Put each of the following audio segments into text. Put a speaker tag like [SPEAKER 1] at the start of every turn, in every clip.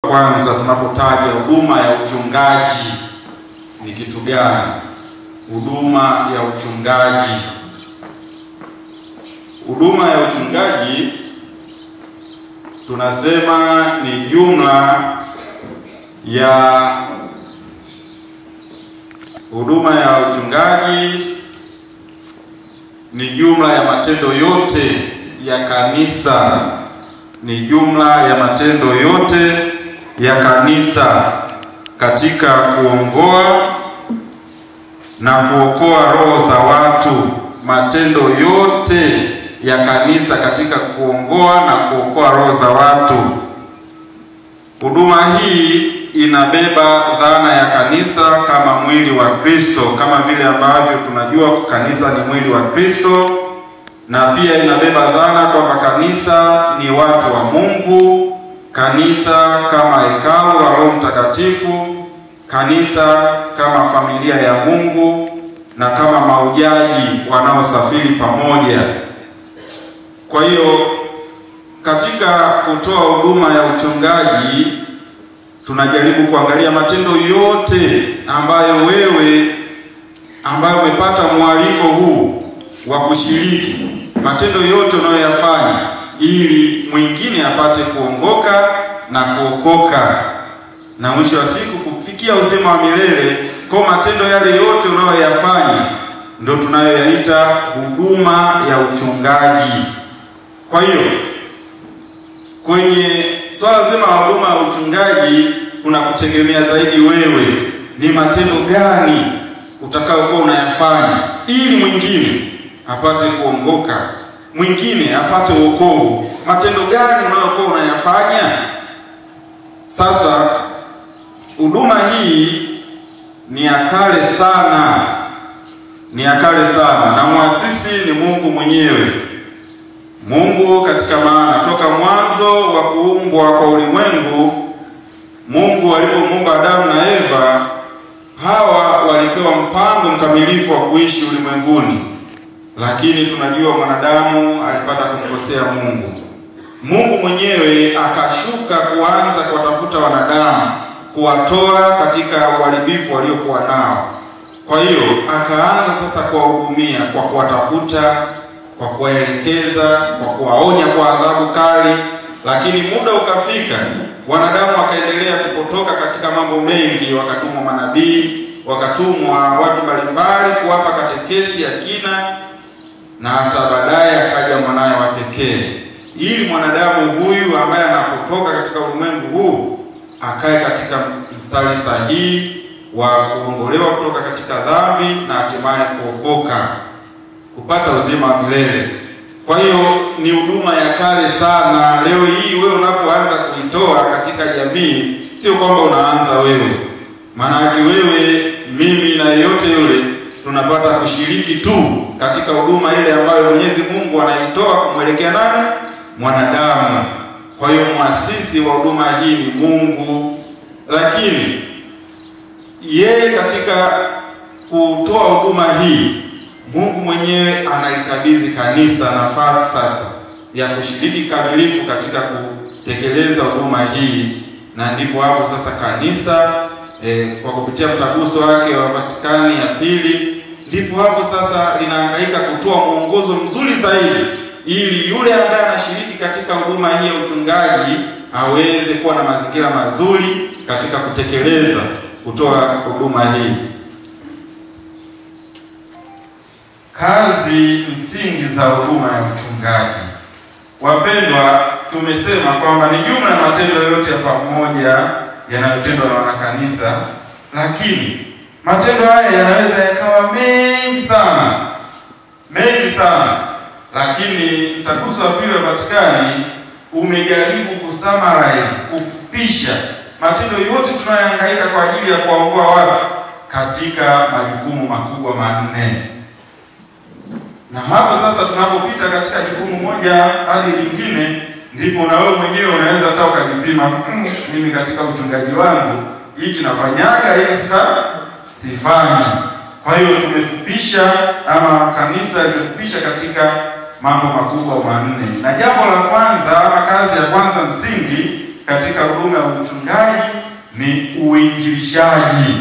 [SPEAKER 1] Kwanza tunapotaja huduma ya uchungaji ni kitu gani? Huduma ya uchungaji. Huduma ya uchungaji tunasema ni jumla ya huduma ya uchungaji ni jumla ya matendo yote ya kanisa. Ni jumla ya matendo yote ya kanisa katika kuongoa na kuokoa roho za watu. Matendo yote ya kanisa katika kuongoa na kuokoa roho za watu. Huduma hii inabeba dhana ya kanisa kama mwili wa Kristo, kama vile ambavyo tunajua kanisa ni mwili wa Kristo, na pia inabeba dhana kwamba kanisa ni watu wa Mungu, kanisa kama hekalu la Roho Mtakatifu, kanisa kama familia ya Mungu na kama mahujaji wanaosafiri pamoja. Kwa hiyo katika kutoa huduma ya uchungaji tunajaribu kuangalia matendo yote ambayo wewe umepata mwaliko huu wa kushiriki, matendo yote unayoyafanya ili mwingine apate kuongoka na kuokoka na mwisho wa siku kufikia uzima wa milele. Kwa matendo yale yote unayoyafanya ndio tunayoyaita huduma ya uchungaji. Kwa hiyo kwenye swala zima la huduma ya uchungaji kuna kutegemea zaidi wewe ni matendo gani utakayokuwa unayafanya ili mwingine apate kuongoka, mwingine apate wokovu. Matendo gani unayokuwa unayafanya? Sasa huduma hii ni ya kale sana. Ni ya kale sana, na muasisi ni Mungu mwenyewe. Mungu katika maana toka mwanzo wa kuumbwa kwa ulimwengu, Mungu alipomuumba Adamu na Eva, hawa walipewa mpango mkamilifu wa kuishi ulimwenguni. Lakini tunajua mwanadamu alipata kumkosea Mungu. Mungu mwenyewe akashuka kuanza kuwatafuta wanadamu, kuwatoa katika uharibifu waliokuwa nao. Kwa hiyo akaanza sasa kuwahudumia kwa kuwatafuta, kwa kuwaelekeza, kwa kuwaonya kwa adhabu kali. Lakini muda ukafika, wanadamu wakaendelea kupotoka katika mambo mengi. Wakatumwa manabii, wakatumwa watu mbalimbali kuwapa katekesi ya kina, na hata baadaye akaja mwanaye wa pekee ili mwanadamu huyu ambaye anapotoka katika ulimwengu huu akae katika mstari sahihi wa kuongolewa kutoka katika dhambi na hatimaye kuokoka, kupata uzima wa milele. Kwa hiyo ni huduma ya kale sana. Leo hii wewe unapoanza kuitoa katika jamii, sio kwamba unaanza wewe. Maana yake wewe, mimi na yeyote yule tunapata kushiriki tu katika huduma ile ambayo Mwenyezi Mungu anaitoa kumwelekea nani? Mwanadamu. Kwa hiyo muasisi wa huduma hii ni Mungu, lakini yeye katika kutoa huduma hii Mungu mwenyewe analikabidhi kanisa nafasi sasa ya kushiriki kamilifu katika kutekeleza huduma hii. Na ndipo hapo sasa kanisa kwa kupitia mtaguso wake wa Vatikani ya pili, ndipo hapo sasa linahangaika kutoa mwongozo mzuri zaidi ili yule ambaye anashiriki katika huduma hii ya uchungaji aweze kuwa na mazingira mazuri katika kutekeleza kutoa huduma hii. Kazi msingi za huduma ya uchungaji. Wapendwa, tumesema kwamba ni jumla ya matendo yote ya pamoja yanayotendwa na wanakanisa, lakini matendo haya yanaweza yakawa mengi sana. Mengi sana. Lakini mtaguso wa pili wa Vatikani umejaribu kusummarize, kufupisha matendo yote tunayohangaika kwa ajili ya kuwaokoa watu katika majukumu makubwa manne. Na hapo sasa tunapopita katika jukumu moja hadi lingine, ndipo na wewe mwenyewe unaweza hata ukajipima, mimi katika uchungaji wangu hiki nafanyaga, hiki sifanyi. Kwa hiyo tumefupisha, ama kanisa limefupisha katika mambo makubwa manne. Na jambo la kwanza ama kazi ya kwanza msingi katika huduma ya uchungaji ni uinjilishaji.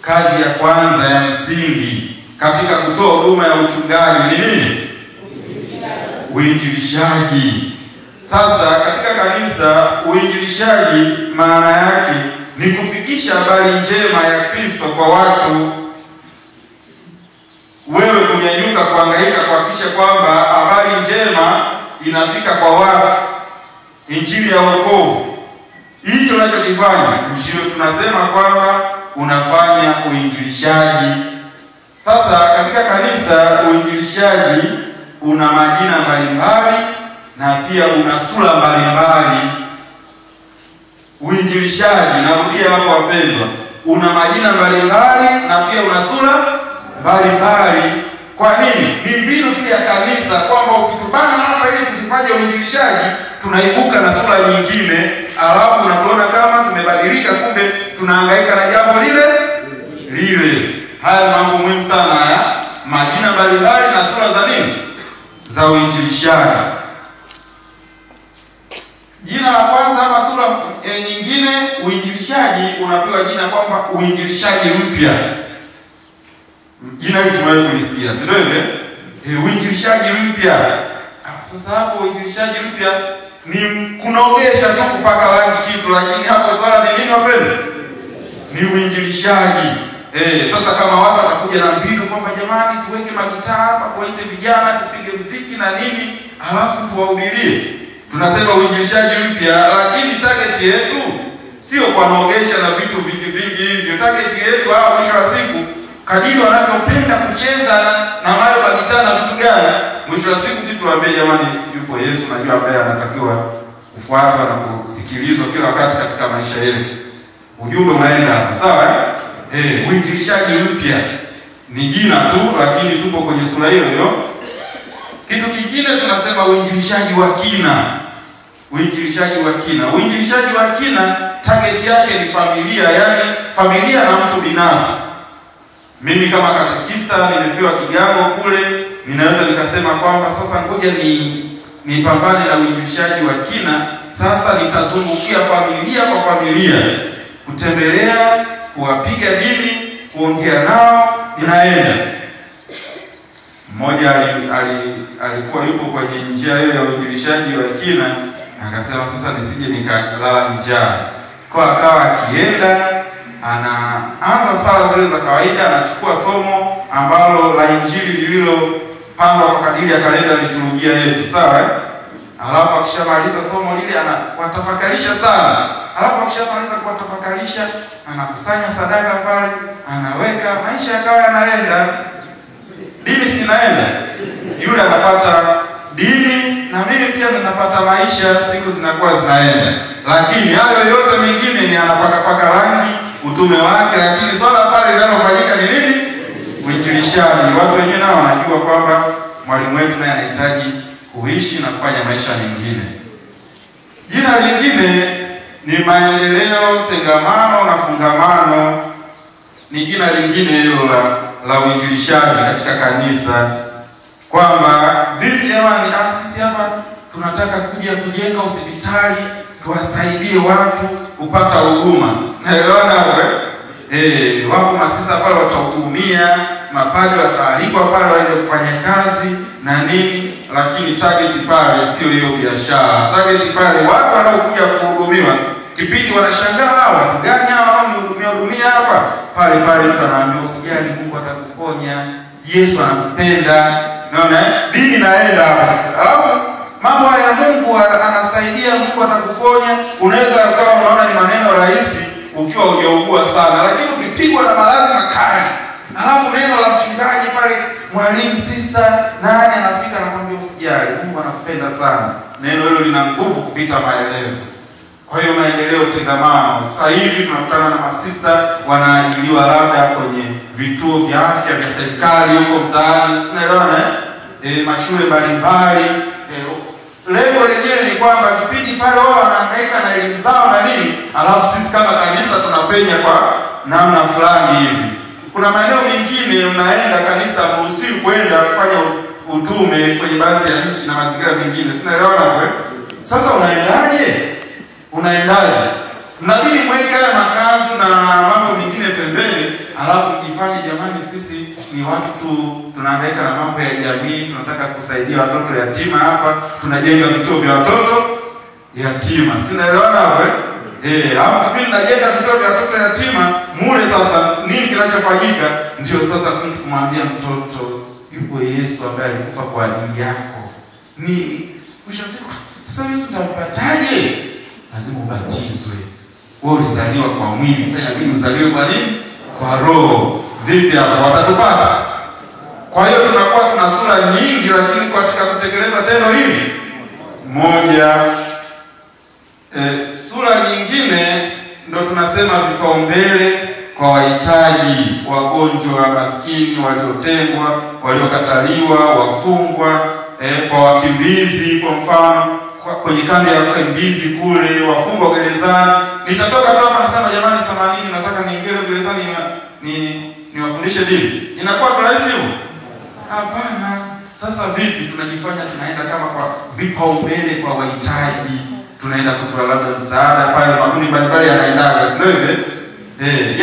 [SPEAKER 1] Kazi ya kwanza ya msingi katika kutoa huduma ya uchungaji ni nini? Uinjilishaji. Sasa katika kanisa, uinjilishaji maana yake ni kufikisha habari njema ya Kristo kwa watu. Wewe kunyanyuka kuhangaika kuhakikisha kwamba habari njema inafika kwa watu, injili ya wokovu. Hicho unachokifanya, tunasema kwamba unafanya uinjilishaji. Sasa katika kanisa, uinjilishaji una majina mbalimbali na pia una sura mbalimbali. Uinjilishaji, narudia hapo wapendwa, una majina mbalimbali na pia una sura mbalimbali. Kwa nini? Ni mbinu tu ya kanisa kwamba ukitubana hapa ili tusifanye uinjilishaji, tunaibuka na sura nyingine, alafu unatuona kama tumebadilika, kumbe tunahangaika na jambo lile lile. Haya mambo muhimu sana haya, majina mbalimbali na sura za nini? Za uinjilishaji. Jina la kwanza ama sura nyingine, uinjilishaji unapewa jina kwamba uinjilishaji mpya. Jina hili tumewahi kulisikia, si ndio? Uinjilishaji mpya. Sasa hapo uinjilishaji mpya ni kunogesha tu, kupaka rangi kitu, lakini hapo swala ni nini wapendwa? Ni uinjilishaji. Sasa kama watu watakuja na mbinu kwamba jamani tuweke magitaa hapa, tuwaite vijana, tupige muziki na nini, alafu tuwahubirie, tunasema uinjilishaji mpya. Lakini target yetu sio kunogesha na vitu vingi vingi hivyo. Target yetu hao mwisho wa siku, kadiri wanavyopenda kucheza na mayo magitaa na vitu gani, mwisho wa siku sisi tuambie jamani yupo Yesu, najua ambaye anatakiwa kufuatwa na kusikilizwa kila wakati katika maisha yetu. Ujumbe unaenda hapo, sawa? Uinjilishaji mpya ni jina tu, lakini tupo kwenye sura hiyo hiyo. Kitu kingine tunasema uinjilishaji wa kina. Uinjilishaji wa kina. Uinjilishaji wa kina target yake ni familia, yani familia na mtu binafsi. Mimi kama katekista nimepewa kigango kule, ninaweza nikasema kwamba sasa ngoja nipambane na uinjilishaji wa kina. Sasa nitazungukia familia kwa familia, kutembelea, kuwapiga dini, kuongea nao, ninaenda. Mmoja alikuwa yupo kwenye njia hiyo ya uinjilishaji wa kina, akasema sasa nisije nikalala njaa. Kwa akawa akienda, anaanza sala zile za kawaida, anachukua somo ambalo la injili lililopangwa kwa kadiri ya kalenda liturujia yetu, sawa? Alafu akishamaliza somo lile anawatafakarisha sana. Alafu akishamaliza kuwatafakarisha, anakusanya sadaka pale, anaweka, maisha yakawa yanaenda. Dini sinaenda, yule anapata dini na mimi pia ninapata maisha, siku zinakuwa zinaenda. Lakini hayo yote mengine ni anapaka rangi utume wake, lakini swala pale linalofanyika ni nini? Uinjilishaji. Watu wenyewe nao wanajua kwamba mwalimu wetu naye anahitaji kuishi na kufanya maisha mengine. Jina lingine ni maendeleo, tengamano na fungamano. Ni jina lingine hilo la uinjilishaji katika kanisa, kwamba vipi jamani, sisi hapa tunataka kujenga hospitali, tuwasaidie watu kupata huduma. Naelewana hapo wapo masista pale watahudumia, mapadri wataalikwa pale waende kufanya kazi na nini, lakini target pale sio hiyo biashara. Target pale watu wanaokuja kuhudumiwa, kipindi wanashangaa watu gani hawa wanaohudumia hapa, pale mtu anaambia usijali, Mungu atakuponya, Yesu anakupenda. Unaona dini naenda hapa. Alafu mambo ya Mungu anasaidia, Mungu atakuponya. Unaweza ukawa unaona ni maneno rahisi ukiwa hujaugua sana, lakini ukipigwa na maradhi makali, alafu neno la mchungaji pale, mwalimu, sister, nani anafika na kwambia usijali, Mungu anakupenda sana. Neno hilo lina nguvu kupita maelezo. Kwa hiyo maendeleo, tengamano. Sasa hivi tunakutana na masista wanaajiliwa labda kwenye vituo vya afya vya serikali huko mtaani, sinaelewana mashule mbalimbali. Lengo lenyewe ni kwamba kipindi pale wao wanahangaika na elimu zao na nini, alafu sisi kama kanisa tunapenya kwa namna fulani hivi. Kuna maeneo mengine unaenda kanisa mruhusiwi kwenda kufanya utume kwenye baadhi ya nchi na mazingira mengine, sinaelewana hapo. Sasa unaendaje? Unaendaje? Mnabidi mweke haya makazi na mambo mengine pembeni, alafu mjifanye jamani, sisi ni watu tu tunahangaika na mambo ya jamii, tunataka kusaidia watoto yatima hapa, tunajenga vituo vya watoto yatima. Sinaelewana hapo hapo kipindi najenga vituo vya watoto yatima, mule sasa nini kinachofanyika? Ndio sasa kumwambia mtoto yupo Yesu ambaye alikufa kwa ajili yako. Ni mwisho siku sasa Yesu utampataje? Lazima ubatizwe. Wewe ulizaliwa kwa mwili, sasa inabidi uzaliwe kwa nini? Kwa roho. Vipi hapo watatupata? Kwa hiyo tunakuwa tuna sura nyingi, lakini katika kutekeleza tendo hili moja, sura nyingine ndio tunasema vipaumbele kwa wahitaji, wagonjwa, maskini, waliotengwa, waliokataliwa, wafungwa, kwa wakimbizi. Kwa mfano kwenye kambi ya wakimbizi kule, wafungwa gerezani. Nitatoka tu hapa nasema jamani 80 nataka niingie gerezani niwafundishe dini. Inakuwa rahisi hiyo? Hapana. Sasa vipi tunajifanya tunaenda kama kwa vipaumbele kwa wahitaji, tunaenda kutoa labda msaada pale, makundi mbalimbali yanaendaga, sio hivyo?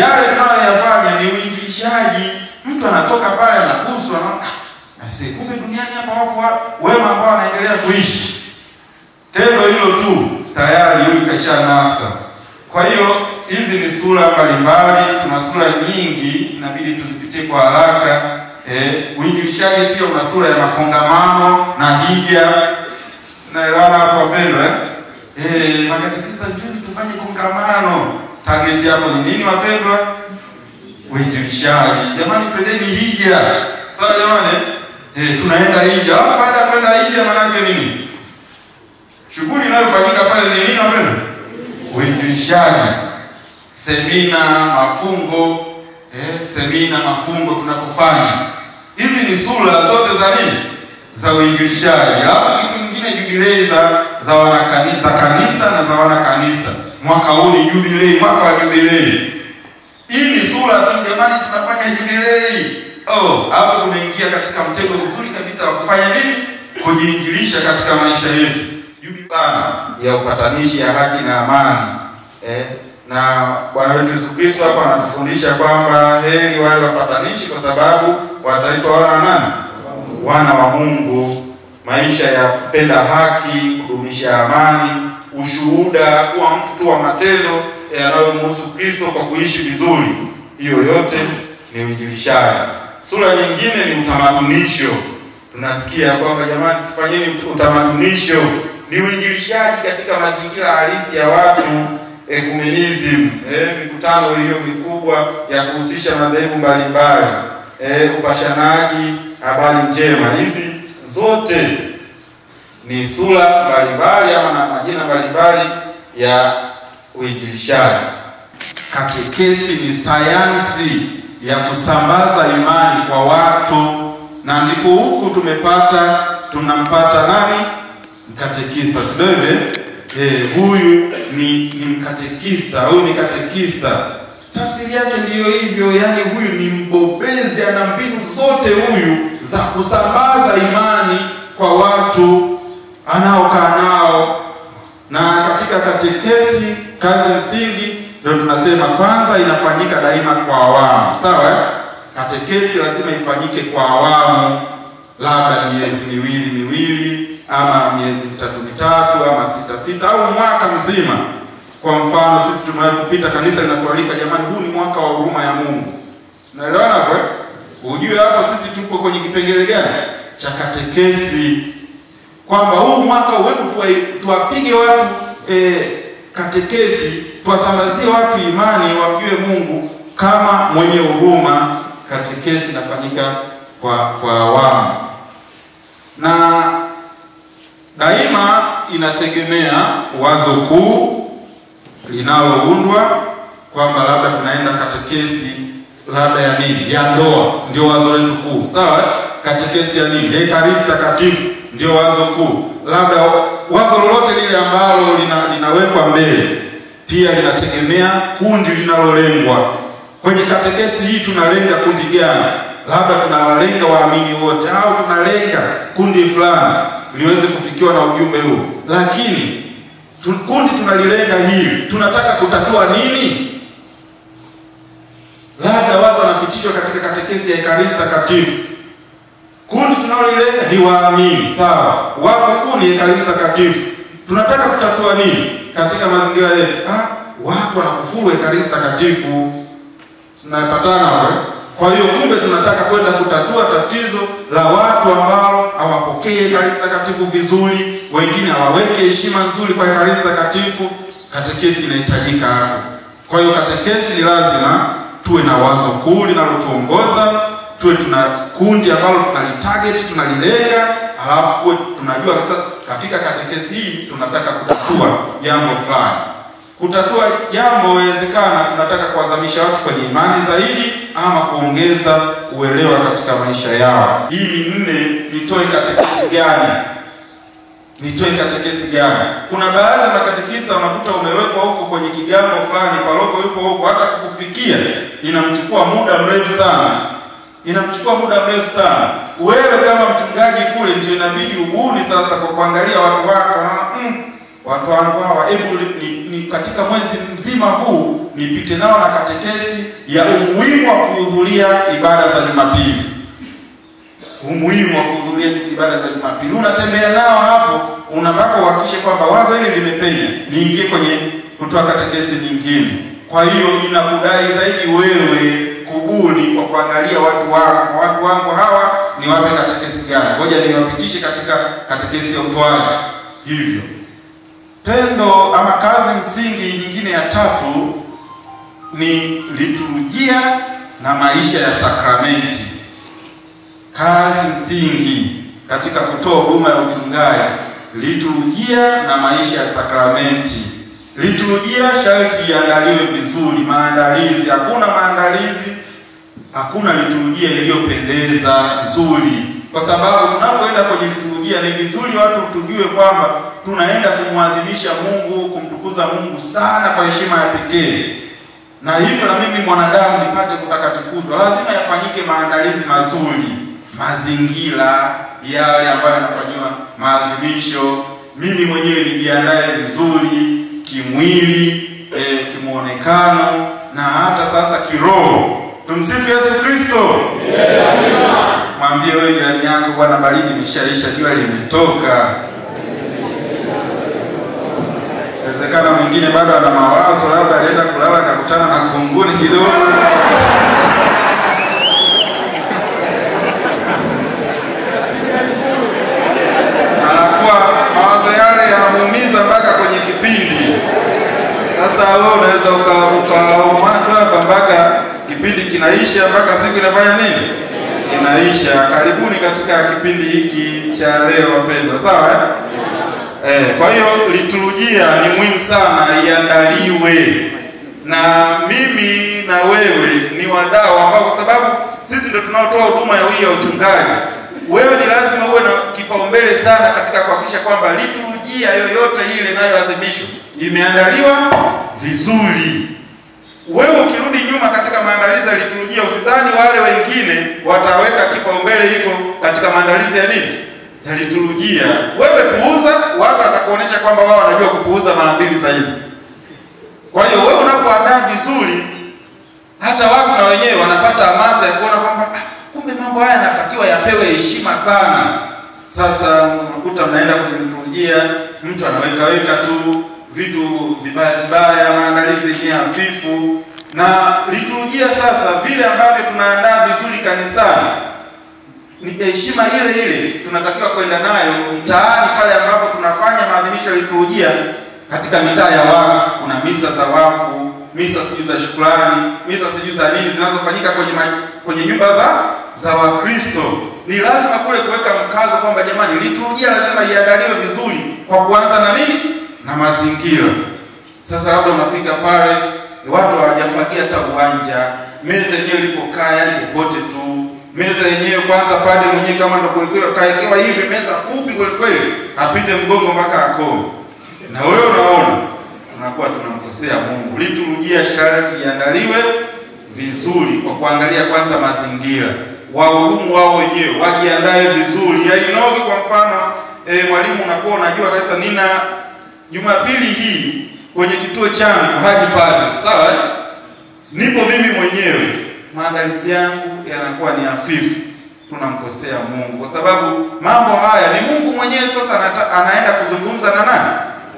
[SPEAKER 1] Yale tunayoyafanya ni uinjilishaji. Mtu anatoka pale anaguswa na kumbe duniani hapa wapo wema ambao wanaendelea kuishi. Tendo hilo tu tayari yule kashanasa. Kwa hiyo hizi ni sura mbalimbali, tuna sura nyingi, inabidi tuzipitie kwa haraka. Uinjilishaji pia una sura ya makongamano na hija. Sinaelewana hapo wapendwa? Makatekisa njoni tufanye kongamano. Target hapo ni nini wapendwa? Uinjilishaji. Jamani twendeni hija. Sawa jamani? Tunaenda hija. Baada ya kwenda hija maana yake nini? Shughuli inayofanyika pale ni nini wapendwa? Uinjilishaji. Semina, mafungo, semina, mafungo tunapofanya. Hizi ni sura zote za nini? Za uinjilishaji. Alafu kitu kingine jubilei za wanakanisa, kanisa na za wanakanisa. Mwaka huu ni jubilei, mwaka wa jubilei. Hii ni sura tu jamani, tunafanya jubilei. Hapo tumeingia katika mtego mzuri kabisa wa kufanya nini? Kujiinjilisha katika maisha yetu. Jubilei sana ya upatanishi, ya haki na amani. Na Bwana wetu Yesu Kristo hapa anatufundisha kwamba heri wale wapatanishi kwa sababu wataitwa wana nani? Wana wa Mungu. Maisha ya kupenda haki, kudumisha amani, ushuhuda, kuwa mtu tu wa matendo yanayomhusu Kristo kwa kuishi vizuri. Hiyo yote ni uinjilishaji. Sura nyingine ni utamadunisho. Tunasikia kwamba jamani tufanyeni utamadunisho. Ni uinjilishaji katika mazingira halisi ya watu. Ekumenism, mikutano hiyo mikubwa ya kuhusisha madhehebu mbalimbali, upashanaji habari njema. Hizi zote ni sura mbalimbali ama na majina mbalimbali ya uinjilishaji. Katekesi ni sayansi ya kusambaza imani kwa watu, na ndipo huku tunampata nani? Mkatekista, sio hivyo? Huyu ni mkatekista, huyu ni katekista. Tafsiri yake ndiyo hivyo, yani huyu ni mbobezi, ana mbinu zote huyu za kusambaza imani kwa watu anaokaa nao. Na katika katekesi kazi msingi ndio tunasema kwanza inafanyika daima kwa awamu. Sawa? Katekesi lazima ifanyike kwa awamu, labda miezi miwili ama miezi mitatu ama sita au mwaka mzima. Kwa mfano sisi tumewahi kupita, kanisa linatualika jamani, huu ni mwaka wa huruma ya Mungu. Naelewana hapo? Ujue hapo sisi tuko kwenye kipengele gani cha katekesi, kwamba huu mwaka wewe tuwapige watu katekesi, tuwasambazie watu imani, wajue Mungu kama mwenye huruma. Katekesi inafanyika kwa awamu. Na daima inategemea wazo kuu linaloundwa, kwamba labda tunaenda katekesi labda ya nini? Ya ndoa, ndio wazo letu kuu. Sawa? Katekesi ya nini? Ya Ekaristi Takatifu ndio wazo kuu. Labda wazo lolote lile ambalo linawekwa mbele pia linategemea kundi linalolengwa. Kwenye katekesi hii tunalenga kundi gani? Labda tunawalenga waamini wote au tunalenga kundi fulani liweze kufikiwa na ujumbe huu. Lakini kundi tunalilenga hivi, tunataka kutatua nini? Labda watu wanapitishwa katika katekesi ya Ekaristi Takatifu. Kundi tunalolenga ni waamini, sawa. Wazo kuu ni Ekaristi Takatifu. Tunataka kutatua nini katika mazingira yetu? Watu wanakufuru Ekaristi Takatifu. Tunapatana hapo. Kwa hiyo kumbe tunataka kwenda kutatua tatizo la watu ambao hawapokee Ekaristi Takatifu vizuri, wengine hawaweke heshima nzuri kwa Ekaristi Takatifu. Katekesi inahitajika hapo. Kwa hiyo katekesi ni lazima tuwe na wazo kuu linalotuongoza, tuwe tuna kundi ambalo tunalitarget, tunalilenga, halafu tunajua sasa katika katekesi hii tunataka kutatua jambo fulani. Kutatua jambo inawezekana tunataka kuadhimisha watu kwenye imani zaidi ama kuongeza uelewa katika maisha yao. Hii minne nitoe katekesi gani? Nitoe katekesi gani? Kuna baadhi ya makatekista unakuta umewekwa huko kwenye kigambo fulani, paroko yupo huko, hata kukufikia inamchukua muda mrefu sana. Inamchukua muda mrefu sana. Wewe kama mchungaji kule ndio inabidi ubuni sasa kwa kuangalia watu wako. Watu wangu hawa, hebu ni katika mwezi mzima huu nipite nao na katekesi ya umuhimu wa kuhudhuria ibada za Jumapili. Umuhimu wa kuhudhuria ibada za Jumapili. Unatembea nao hapo, unabaki uhakikishe kwamba wazo hili limepenya, niingie kwenye kutoa katekesi nyingine. Kwa hiyo inakudai zaidi wewe kubuni kwa kuangalia watu wako. Watu wangu hawa ni wape katekesi gani? Ngoja niwapitishe katika katekesi ya utoaji. Hivyo tendo ama kazi msingi nyingine ya tatu ni liturujia na maisha ya sakramenti. Kazi msingi katika kutoa huduma ya uchungaji, liturujia na maisha ya sakramenti. Liturujia sharti iandaliwe vizuri, maandalizi. Hakuna maandalizi, hakuna liturujia iliyopendeza nzuri. Kwa sababu tunapoenda kwenye liturujia ni vizuri watu tujue kwamba tunaenda kumwadhimisha Mungu, kumtukuza Mungu sana kwa heshima ya pekee. Na hivyo na mimi mwanadamu nipate kutakatifuzwa, lazima yafanyike maandalizi mazuri. Mazingira yale ambayo yanafanywa maadhimisho, mimi mwenyewe nijiandae vizuri kimwili, kimuonekano na hata sasa kiroho. Tumsifu Yesu Kristo. Mwambie wewe jirani yako, bwana baridi imeshaisha, jua limetoka. Inawezekana mwingine bado ana mawazo, labda alienda kulala akakutana na kunguni kidogo. Anakuwa mawazo yale yanamuumiza mpaka kwenye kipindi. Sasa wewe unaweza ukalaumu hapa mpaka kipindi kinaisha, mpaka siku inafanya nini? Inaisha. Karibuni katika kipindi hiki cha leo wapendwa, sawa? Kwa hiyo liturujia ni muhimu sana iandaliwe. Na mimi na wewe ni wadau ambao, kwa sababu sisi ndio tunaotoa huduma ya uchungaji. Wewe ni lazima uwe na kipaumbele sana katika kuhakikisha kwamba liturujia yoyote ile inayoadhimishwa imeandaliwa vizuri. Wewe ukirudi nyuma katika maandalizi ya liturujia, usizani wale wengine wataweka kipaumbele hiko katika maandalizi ya nini? Ya liturujia. Wewe puuza, watu watakuonesha kwamba wao wanajua kupuuza mara mbili zaidi. Kwa hiyo wewe unapoandaa vizuri, hata watu na wenyewe wanapata hamasa ya kuona kwamba kumbe mambo haya yanatakiwa yapewe heshima sana. Sasa unakuta mnaenda kwenye liturujia, mtu anaweka tu vitu vibaya, maandalizi yenyewe hafifu. Na liturujia sasa vile ambavyo tunaandaa vizuri kanisani, ni heshima ile ile tunatakiwa kwenda nayo mtaani pale ambapo tunafanya maadhimisho ya liturujia. Katika mitaa ya wafu kuna misa za wafu, misa siju za shukrani, misa siju za nini zinazofanyika kwenye nyumba za Wakristo. Ni lazima kule kuweka mkazo kwamba jamani, liturujia lazima iandaliwe vizuri kwa kuanza na nini? Na mazingira. Sasa labda unafika pale watu hawajafagia hata uwanja, meza yenyewe ilipokaa yani popote tu. Meza yenyewe kwanza pale mwenyewe kama ndo kaekewa hivi meza fupi kweli kweli, apite mgongo mpaka akome. Na wewe unaona tunakuwa tunamkosea Mungu. Liturujia sharti iandaliwe vizuri kwa kuangalia kwanza mazingira. Wahudumu wao wenyewe wajiandae vizuri. Yainogi kwa mfano mwalimu unakuwa unajua kabisa Jumapili hii kwenye kituo changu Haji Padre, sawa? Nipo mimi mwenyewe, maandalizi yangu yanakuwa ni hafifu. Tunamkosea Mungu kwa sababu mambo haya ni Mungu mwenyewe sasa anaenda kuzungumza na nani?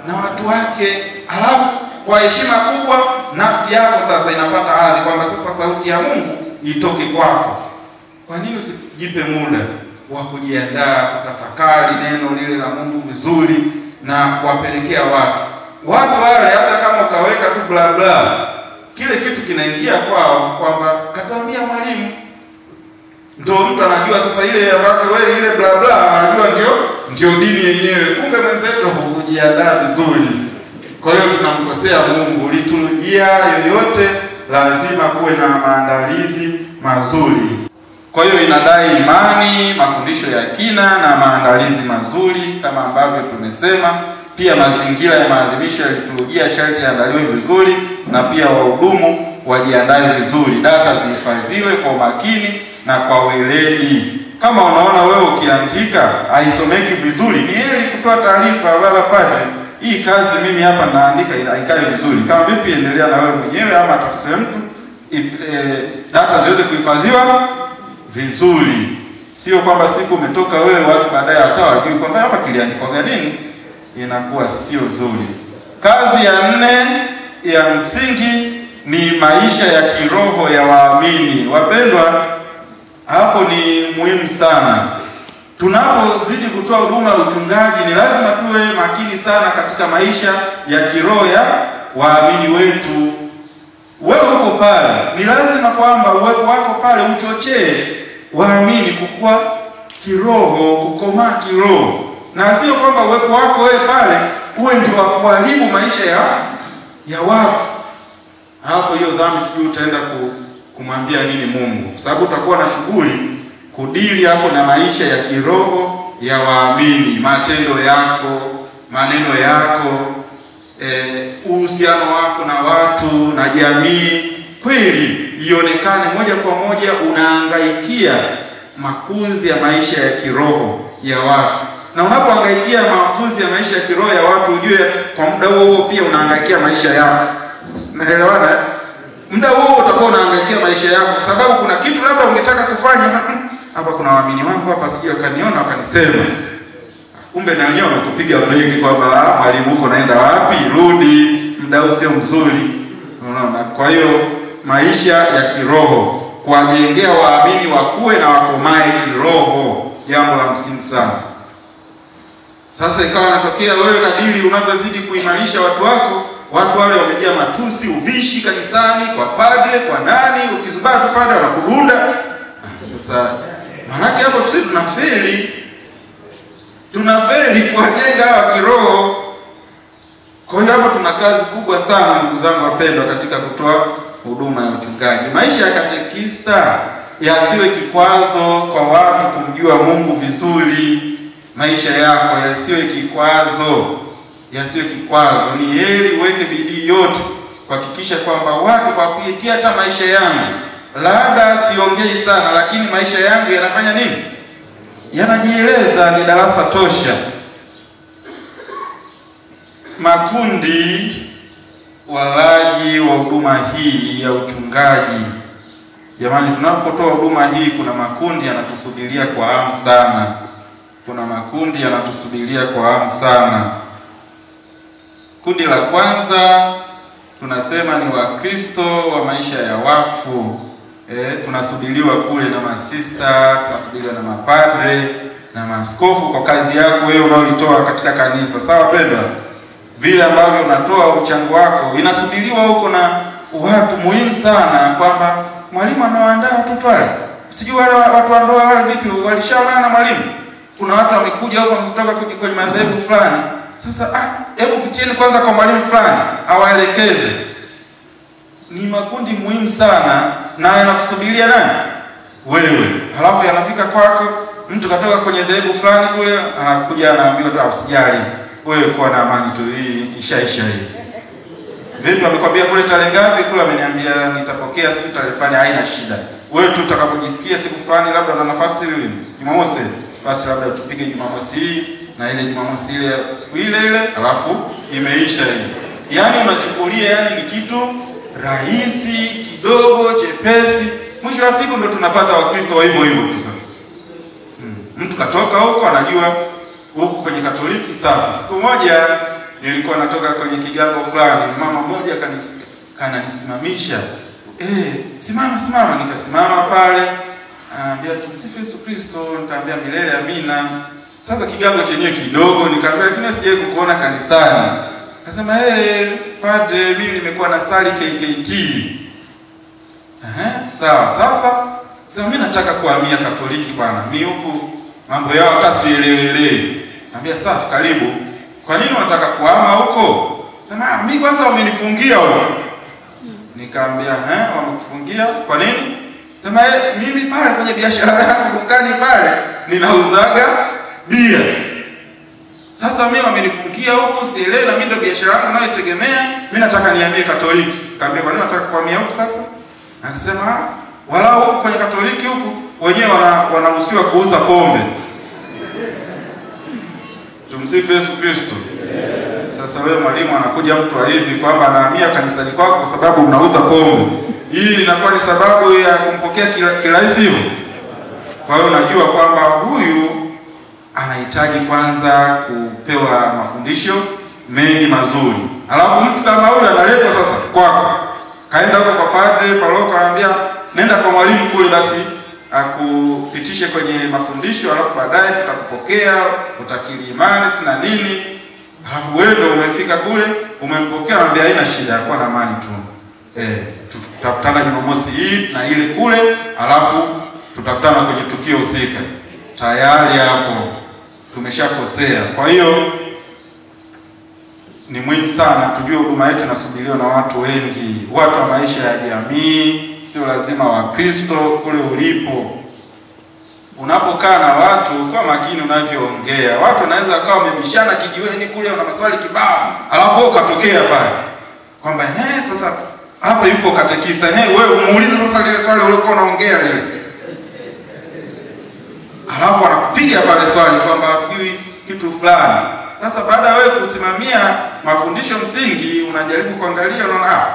[SPEAKER 1] Na watu wake. Alafu kwa heshima kubwa nafsi yako sasa inapata hadhi kwamba sasa sauti ya Mungu itoke kwako. Kwa nini usijipe muda wa kujiandaa kutafakari neno lile la Mungu vizuri na kuwapelekea watu wale, hata kama ukaweka tu bla bla, kile kitu kinaingia kwao kwamba katuambia mwalimu, ndio mtu anajua sasa ile ambayo wewe ile bla bla anajua ndio dini yenyewe. Kumbe mwenzetu hujiandaa vizuri. Kwa hiyo tunamkosea Mungu. Liturujia yoyote lazima kuwe na maandalizi mazuri. Kwa hiyo inadai imani, mafundisho ya kina na maandalizi mazuri kama ambavyo tumesema. Pia mazingira ya maadhimisho ya liturujia sharti yaandaliwe vizuri, na pia wahudumu wajiandae vizuri. Data zihifadhiwe kwa makini na kwa weledi. Kama unaona wewe ukiandika haisomeki vizuri, ni heri kutoa taarifa, baba padre, hii kazi mimi hapa naandika haikae vizuri. Kama vipi, endelea na wewe mwenyewe ama tafute mtu data ziweze kuhifadhiwa vizuri. Sio kwamba siku umetoka wewe watu baadaye hata wajui kwamba hapa kiliandikwa nini, inakuwa sio nzuri. Kazi ya 4 ya msingi ni maisha ya kiroho ya waamini. Wapendwa, hapo ni muhimu sana. Tunapozidi kutoa huduma ya uchungaji ni lazima tuwe makini sana katika maisha ya kiroho ya waamini wetu. Wewe uko pale, ni lazima kwamba uwepo wako pale uchochee waamini kukua kiroho, kukomaa kiroho. Na sio kwamba uwepo wako wewe pale uwe ndio wa kuharibu maisha ya watu. Hapo hiyo dhambi sijui utaenda kumwambia nini Mungu, kwa sababu utakuwa na shughuli kudili hapo na maisha ya kiroho ya waamini, matendo yako, maneno yako, uhusiano wako na watu na jamii, kweli ionekane moja kwa moja unahangaikia makuzi ya maisha ya kiroho ya watu. Na unapohangaikia makuzi ya maisha ya kiroho ya watu, ujue kwa muda huo pia unahangaikia maisha yako. Naelewana? Muda huo utakuwa unahangaikia maisha yako, kwa sababu kuna kitu labda ungetaka kufanya. Hapa kuna waamini wangu hapa, sijui wakaniona wakanisema, kumbe na wenyewe wamekupiga breki kwamba mwalimu uko naenda wapi, rudi, muda huu sio mzuri. Unaona? Kwa hiyo maisha ya kiroho, kuwajengea waamini wakuwe na wakomae kiroho, jambo la msingi sana. Sasa ikawa natokea wewe kadiri unavyozidi kuimarisha watu wako, watu wale wamejaa matusi, ubishi kanisani, kwa padre, kwa nani, ukizubaa tu padre wanakudunda. Sasa manake hapo sisi tunafeli kuwajenga wa kiroho. Kwa hiyo hapo tuna kazi kubwa sana, ndugu zangu wapendwa, katika kutoa huduma ya uchungaji. Maisha ya katekista yasiwe kikwazo kwa watu kumjua Mungu vizuri. Maisha yako yasiwe kikwazo, yasiwe kikwazo. Ni heri uweke bidii yote kuhakikisha kwamba watu kwa kupitia hata maisha yangu, labda siongei sana, lakini maisha yangu yanafanya nini? Yanajieleza, ni darasa tosha. Makundi walaji wa huduma hii ya uchungaji. Jamani, tunapotoa huduma hii kuna makundi yanatusubiria kwa hamu sana. Kuna makundi yanatusubiria kwa hamu sana. Kundi la kwanza tunasema ni Wakristo wa maisha ya wakfu. Tunasubiriwa kule na masista, tunasubiriwa na mapadre na maaskofu kwa kazi yako wewe unaoitoa katika kanisa. Sawa pendwa? Vile ambavyo unatoa mchango wako inasubiriwa huko na watu muhimu sana, kwamba mwalimu amewaandaa watoto wale. Sijui wale watu wa ndoa wale vipi, walishaona na mwalimu. Kuna watu wamekuja huko kutoka kwenye madhehebu fulani. Sasa hebu pitieni kwanza kwa mwalimu fulani awaelekeze. Ni makundi muhimu sana, na yanakusubiria nani? Wewe. Halafu yanafika kwako, mtu katoka kwenye dhehebu fulani kule, anakuja anaambiwa tu usijali, wewe kuwa na amani tu, hii ishaisha hii. Vipi, amekwambia kule tarehe ngapi? Kule ameniambia nitapokea siku tarehe fulani, haina shida. Wewe tu utakapojisikia siku fulani labda na nafasi ile Jumamosi, basi labda tupige Jumamosi hii na ile Jumamosi ile siku ile alafu imeisha hiyo. Yaani unachukulia yani ni kitu rahisi, kidogo, chepesi. Mwisho wa siku ndo tunapata Wakristo wa hivyo hivyo tu sasa. Mtu katoka huko anajua huko kwenye Katoliki safi. Siku moja nilikuwa natoka kwenye kigango fulani, mama mmoja kananisimamisha. Simama, nikasimama pale. Anambia tumsifu Yesu Kristo, nikamwambia milele amina. Sasa kigango chenyewe kidogo, nikamwambia lakini sijawahi kukuona kanisani. Akasema padre, mimi nimekuwa na sali KKT. Sawa. Sasa mimi nataka kuhamia Katoliki bwana. Mimi huku mambo yao hata sielewelewi. Anambia safi, karibu. Kwa nini unataka kuhama huko? Sema mimi kwanza wamenifungia huko. Nikamwambia wamekufungia kwa nini? Sema mimi pale kwenye biashara yangu dukani pale ninauzaga bia. Sasa mimi wamenifungia huko, sielewi, na mimi ndio biashara yangu nayotegemea, mimi nataka nihamie Katoliki. Nikamwambia kwa nini unataka kuhamia huko sasa? Akasema wala huko kwenye Katoliki huko wenyewe wanaruhusiwa kuuza pombe. Tumsifu Yesu Kristo. Sasa wewe mwalimu anakuja mtu wa hivi kwamba anahamia kanisani kwako kwa sababu unauza pombe. Hii inakuwa ni sababu ya kumpokea kirahisi hivyo? Kwa hiyo unajua kwamba huyu anahitaji kwanza kupewa mafundisho mengi mazuri. Alafu mtu kama huyu analetwa sasa kwako. Kaenda huko kwa padre, paroko anambia nenda kwa mwalimu kule basi akupitishe kwenye mafundisho, alafu baadaye tutakupokea, utakiri imani na nini. Alafu wewe ndio umefika kule, umempokea, anambia haina shida, kwa na amani tu. Tutakutana Jumamosi hii na ile kule, alafu tutakutana kwenye tukio husika. Tayari hapo tumeshakosea. Kwa hiyo ni muhimu sana tujue huduma yetu inasubiriwa na watu wengi, watu wa maisha ya jamii, sio lazima Wakristo. Kule ulipo unapokaa na watu, kwa makini unavyoongea. Watu wanaweza akawa wamebishana kijiweni kule, una maswali kibao, alafu ukatokea pale kwamba sasa hapa yupo katekista, wewe umuulize sasa lile swali uliokuwa unaongea lile, alafu anakupiga pale swali kwamba sijui kitu fulani. Sasa baada ya wewe kusimamia mafundisho msingi, unajaribu kuangalia, unaona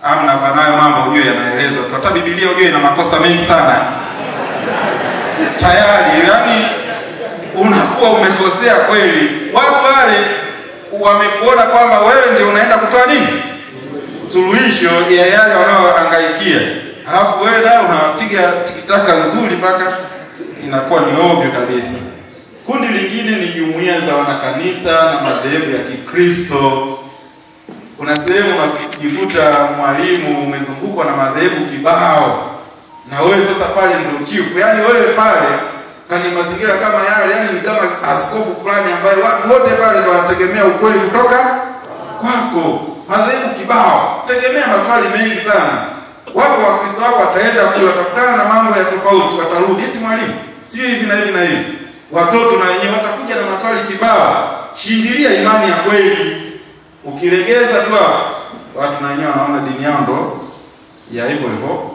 [SPEAKER 1] amna banayo mambo ujue yanaelezwa tu. Hata Biblia ujue ina makosa mengi sana. Tayari yani unakuwa umekosea kweli. Watu wale wamekuona kwamba wewe ndio unaenda kutoa nini? Suluhisho ya yale wanaohangaikia. Alafu wewe nao unapiga tikitaka nzuri mpaka inakuwa ni ovyo kabisa. Kundi lingine ni jumuiya za wanakanisa na madhehebu ya Kikristo. Kuna sehemu unajikuta mwalimu umezungukwa na madhehebu kibao, na wewe sasa pale ndio chifu. Yaani wewe pale kani mazingira kama yale, yani ni kama askofu fulani ambaye watu wote pale ndio wanategemea ukweli kutoka kwako. Madhehebu kibao, tegemea maswali mengi sana. Watu wa Kristo wao wataenda kule, watakutana na mambo ya tofauti, watarudi eti mwalimu sio hivi na hivi na hivi. Watoto na wenyewe watakuja na maswali kibao. Shindilia imani ya kweli. Ukilegeza tu watu na wenyewe wanaona dini yao ndo ya hivyo hivyo.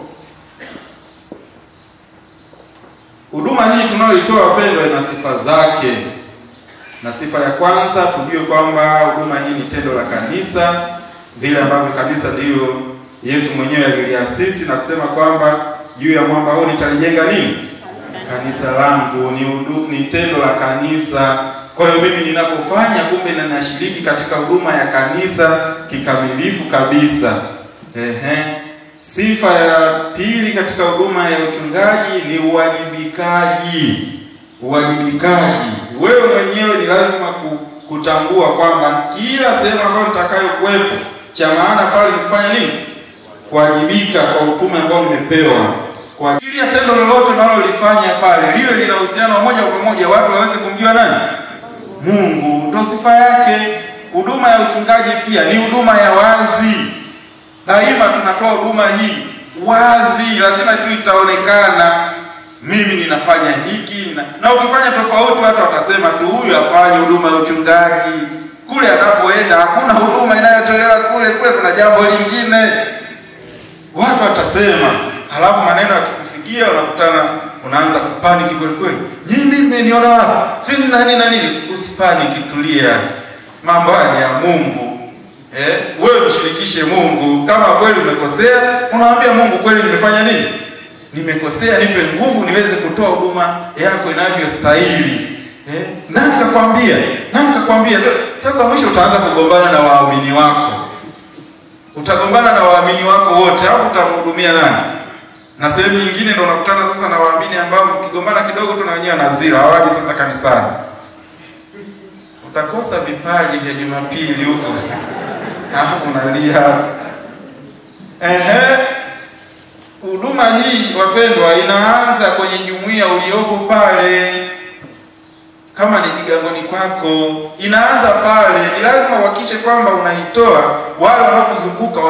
[SPEAKER 1] Huduma hii tunayoitoa wapendwa ina sifa zake. Na sifa ya kwanza tujue kwamba huduma hii ni tendo la kanisa, vile ambavyo kanisa ndio Yesu mwenyewe aliliasisi na kusema kwamba juu ya mwamba huu nitalijenga nini? Kanisa langu. Ni tendo la kanisa. Kwa hiyo mimi ninapofanya kumbe ninashiriki katika huduma ya kanisa kikamilifu kabisa. Sifa ya pili katika huduma ya uchungaji ni uwajibikaji. Uwajibikaji. Wewe mwenyewe ni lazima kutambua kwamba kila sehemu ambayo nitakayokuwepo, cha maana pale ni kufanya nini? Kuwajibika kwa utume ambao nimepewa. Kwa ajili ya tendo lolote nalolifanya pale, liwe lina uhusiano moja kwa moja watu waweze kumjua nani? Mungu. Ndio sifa yake. Huduma ya uchungaji pia ni huduma ya wazi. Daima tunatoa huduma hii wazi, lazima tu itaonekana mimi ninafanya hiki na ukifanya tofauti watu watasema tu huyu afanye huduma ya uchungaji. Kule anapoenda hakuna huduma inayotolewa kule kuna jambo lingine. Watu watasema, halafu maneno yakikufikia unakutana unaanza kupaniki kweli kweli. Nyinyi mmeniona wapi? Si nani na nini? Usipaniki, tulia. Mambo ya Mungu. Wewe mshirikishe Mungu. Kama kweli umekosea, unamwambia Mungu, kweli nimefanya nini? Nimekosea, nipe nguvu niweze kutoa huduma yako inavyostahili. Nani kakwambia? Nani kakwambia? Sasa mwisho utaanza kugombana na waamini wako. Utagombana na waamini wako wote, hapo utamhudumia nani? Na sehemu nyingine ndio unakutana sasa na waamini ambao mkigombana kidogo tu na wenyewe nazira, hawaji sasa kanisani. Utakosa vipaji vya Jumapili huko. Hapo unalia. Huduma hii wapendwa inaanza kwenye jumuiya uliopo pale. Kama ni Kigamboni kwako, inaanza pale. Ni lazima uhakikishe kwamba unaitoa wale wanaokuzunguka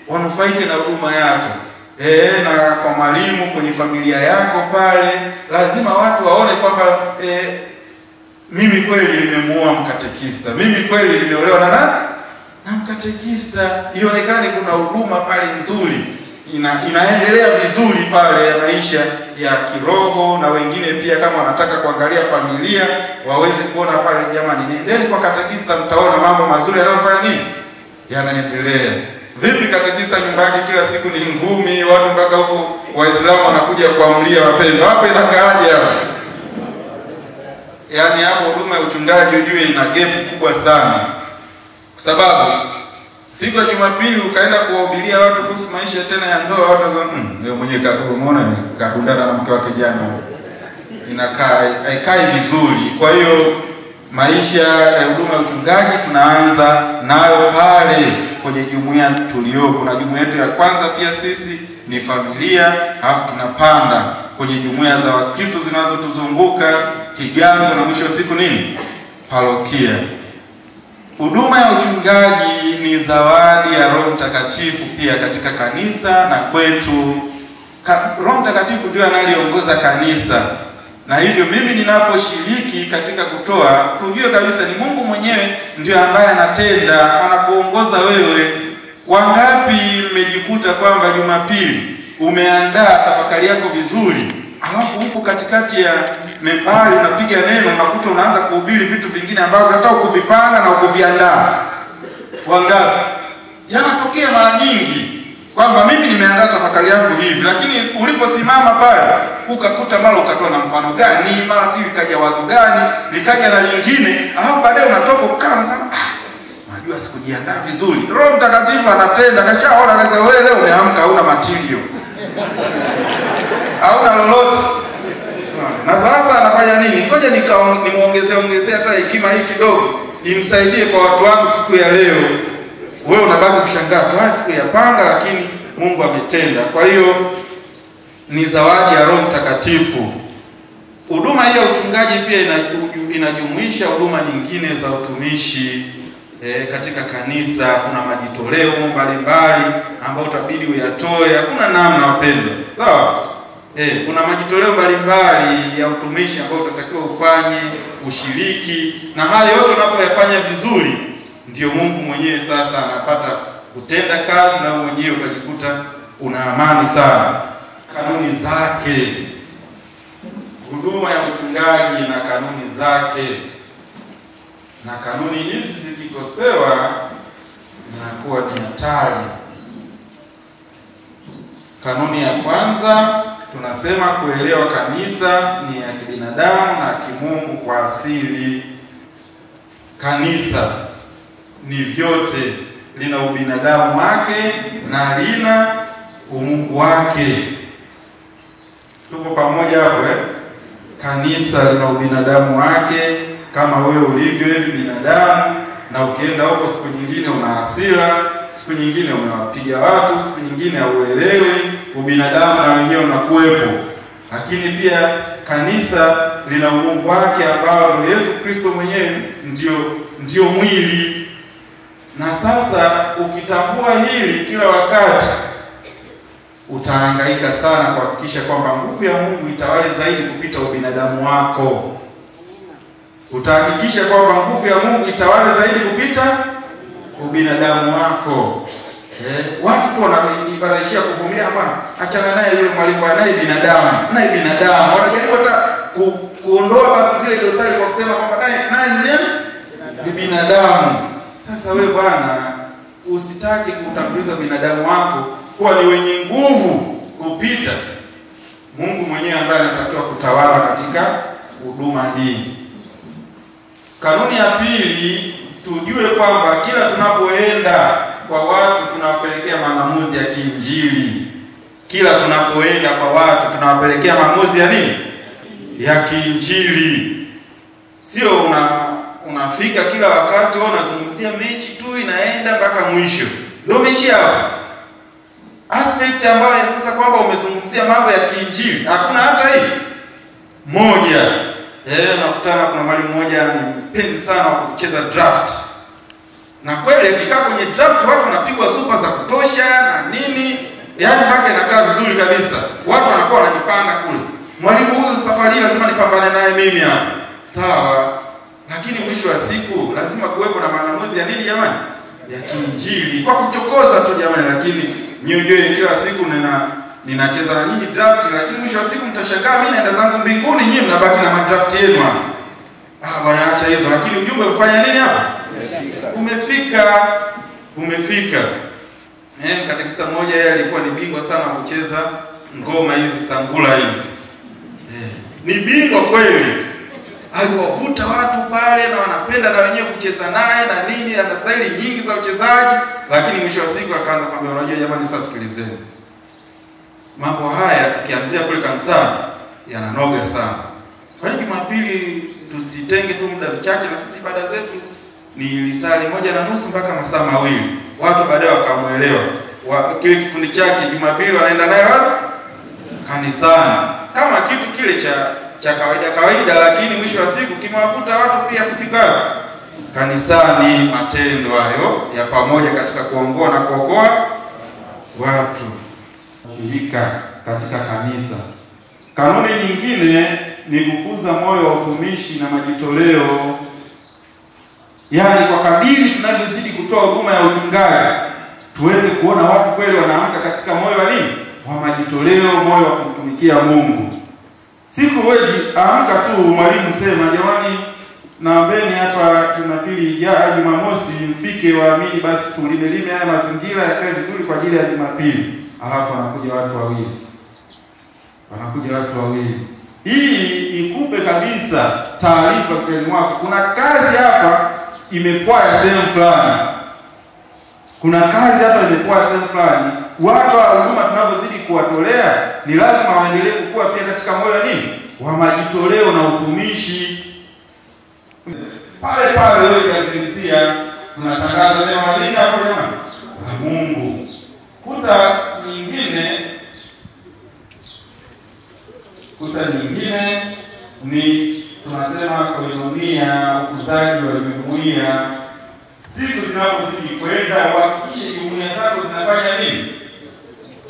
[SPEAKER 1] wanufaike na huduma yako. Na kwa mwalimu kwenye familia yako pale, lazima watu waone kwamba mimi kweli nimemuoa mkatekista. Mimi kweli nimeolewa na mkatekista. Ionekane kuna huduma pale nzuri. Inaendelea vizuri pale ya maisha ya kiroho, na wengine pia kama wanataka kuangalia familia waweze kuona pale, jamani, nendeni kwa katekista, mtaona mambo mazuri yanayofanya nini? Yanaendelea. Vipi katekista nyumbani kila siku ni ngumi, watu mpaka huko Waislamu wanakuja kuamlia wapendwa. Hapa inakaaje hapa? Yaani hapo huduma ya uchungaji ujue ina gap kubwa sana. Kwa sababu siku ya Jumapili ukaenda kuwahubiria watu kuhusu maisha tena ya ndoa, watu wanasema leo mwenyewe umeona kakundana na mke wake jana. Inakaa haikai vizuri. Kwa hiyo maisha ya huduma ya uchungaji tunaanza nayo pale kwenye jumuiya tuliopo. Na jumuiya yetu ya kwanza pia sisi ni familia, alafu tunapanda kwenye jumuiya za Wakristo zinazotuzunguka, kigango, na mwisho wa siku nini? Parokia. Huduma ya uchungaji ni zawadi ya Roho Mtakatifu pia katika kanisa na kwetu. Roho Mtakatifu ndio analiongoza kanisa. Na hivyo mimi ninaposhiriki katika kutoa, tujue kabisa ni Mungu mwenyewe ndio ambaye anatenda, anakuongoza wewe. Wangapi mmejikuta kwamba Jumapili umeandaa tafakari yako vizuri, alafu huko katikati ya membari unapiga neno, unakuta unaanza kuhubiri vitu vingine ambavyo hata ukuvipanga na ukuviandaa? Wangapi? Yanatokea mara nyingi kwamba mimi nimeandaa tafakari yangu hivi, lakini uliposimama pale ukakuta mara ukatoa na mfano gani, mara si ikaja wazo gani, likaja na lingine, alafu baadaye unatoka ukaa unasema unajua sikujiandaa vizuri. Roho Mtakatifu anatenda, kashaona kaza wewe leo umeamka hauna material. Hauna lolote. Na sasa anafanya nini? Ngoja nimuongezea hata hekima hii kidogo imsaidie kwa watu wangu siku ya leo. Wewe unabaki kushangaa tu, siku ya panga lakini Mungu ametenda. Kwa hiyo ni zawadi ya Roho Mtakatifu. Huduma hii ya uchungaji pia inajumuisha huduma nyingine za utumishi katika kanisa. Kuna majitoleo mbalimbali ambayo utabidi uyatoe. Hakuna namna wapendwa. Sawa? Kuna majitoleo mbalimbali ya utumishi ambayo utatakiwa ufanye, ushiriki, na hayo yote unapoyafanya vizuri ndio Mungu mwenyewe sasa anapata kutenda kazi, na mwenyewe utajikuta una amani sana. Kanuni zake. Huduma ya uchungaji na kanuni zake. Na kanuni hizi zikikosewa inakuwa ni hatari. Kanuni ya kwanza tunasema kuelewa kanisa ni ya kibinadamu na kimungu kwa asili. Kanisa ni vyote, lina ubinadamu wake na lina umungu wake. Tuko pamoja hapo Kanisa lina ubinadamu wake kama wewe ulivyo hivi binadamu, na ukienda huko siku nyingine una hasira, siku nyingine umewapiga watu, siku nyingine hauelewi, ubinadamu na wenyewe unakuwepo. Lakini pia kanisa lina umungu wake ambao Yesu Kristo mwenyewe ndio mwili. Na sasa ukitambua hili kila wakati, utahangaika sana kuhakikisha kwamba nguvu ya Mungu itawale zaidi kupita ubinadamu wako. Utahakikisha kwamba nguvu ya Mungu itawale zaidi kupita ubinadamu wako. Watu tu wanaishia kuvumilia. Hapana, achana naye yule mwalimu, naye binadamu, wanajaribu hata kuondoa basi zile dosari kwa kusema kwamba naye ni binadamu. Sasa wewe bwana, usitaki kutanguliza binadamu wako kuwa ni wenye nguvu kupita Mungu mwenyewe ambaye anatakiwa kutawala katika huduma hii. Kanuni ya pili, tujue kwamba kila tunapoenda kwa watu tunawapelekea maamuzi ya kiinjili. Kila tunapoenda kwa watu tunawapelekea maamuzi ya nini? Ya kiinjili. Sio unafika kila wakati unazungumzia mechi tu inaenda mpaka mwisho. Ndio mechi hapo. Aspect ambayo sasa kwamba umezungumzia mambo ya kiinjili, hakuna hata hii moja. Nakutana kuna mwalimu mmoja ni mpenzi sana wa kucheza draft. Na kweli akikaa kwenye draft watu wanapigwa super za kutosha na nini, yaani mpaka inakaa vizuri kabisa. Watu wanakuwa wanajipanga kule. Mwalimu huyu safari lazima nipambane naye mimi hapa. Sawa. Lakini mwisho wa siku lazima kuwepo na maamuzi ya nini jamani? Ya kiinjili. Kwa kuchokoza tu jamani, lakini nyinyi kila siku ninacheza na nyinyi draft, lakini mwisho wa siku mtashangaa mimi naenda zangu mbinguni, nyinyi mnabaki na madraft yenu hapa. Bwana acha hizo, lakini ujumbe ufanya nini hapa? Umefika. Katekista mmoja yeye alikuwa ni bingwa sana kucheza ngoma hizi sangula hizi. Ni bingwa kweli. Aliwavuta watu pale na wanapenda na wenyewe kucheza naye na nini, ana staili nyingi za uchezaji, lakini mwisho wa siku akaanza kwambia, unajua jamani, sasa sikilizeni. Mambo haya tukianzia kule kanisani yananoga sana. Kwa hiyo Jumapili tusitenge tu muda mchache, na sisi ibada zetu ni lisali 1:30 mpaka masaa 2. Watu baadaye wakamuelewa. Kile kikundi chake Jumapili wanaenda naye wapi? Kanisani. Kama kitu kile cha kawaida, lakini mwisho wa siku kimewavuta watu pia kufika kanisani. Matendo hayo ya pamoja katika kuongoa na kuokoa watu, shirika katika kanisa. Kanuni nyingine ni kukuza moyo wa utumishi na majitoleo. Yaani kwa kadiri tunavyozidi kutoa huduma ya uchungaji, tuweze kuona watu kweli wanaamka katika moyo wa nini? Wa majitoleo, moyo wa kumtumikia Mungu. Siku wewe amka tu mwalimu sema jamani, naombeni hapa Jumapili ya Jumamosi mfike waamini basi tulime haya mazingira yakae vizuri kwa ajili ya Jumapili. Alafu wanakuja watu wawili. Hii ikupe kabisa taarifa kwa mwako. Kuna kazi hapa imepoa sehemu fulani. Watu wa huduma tunapozidi kuwatolea ni lazima waendelee kukua pia katika moyo nini? Wa majitoleo na utumishi. Pale wewe kazilizia tunatangaza neno la nini hapo jamani? La Mungu. Kuta nyingine ni tunasema koinonia, ukuzaji wa jumuiya. Siku zinapozidi kwenda, hakikisha jumuiya zako zinafanya nini?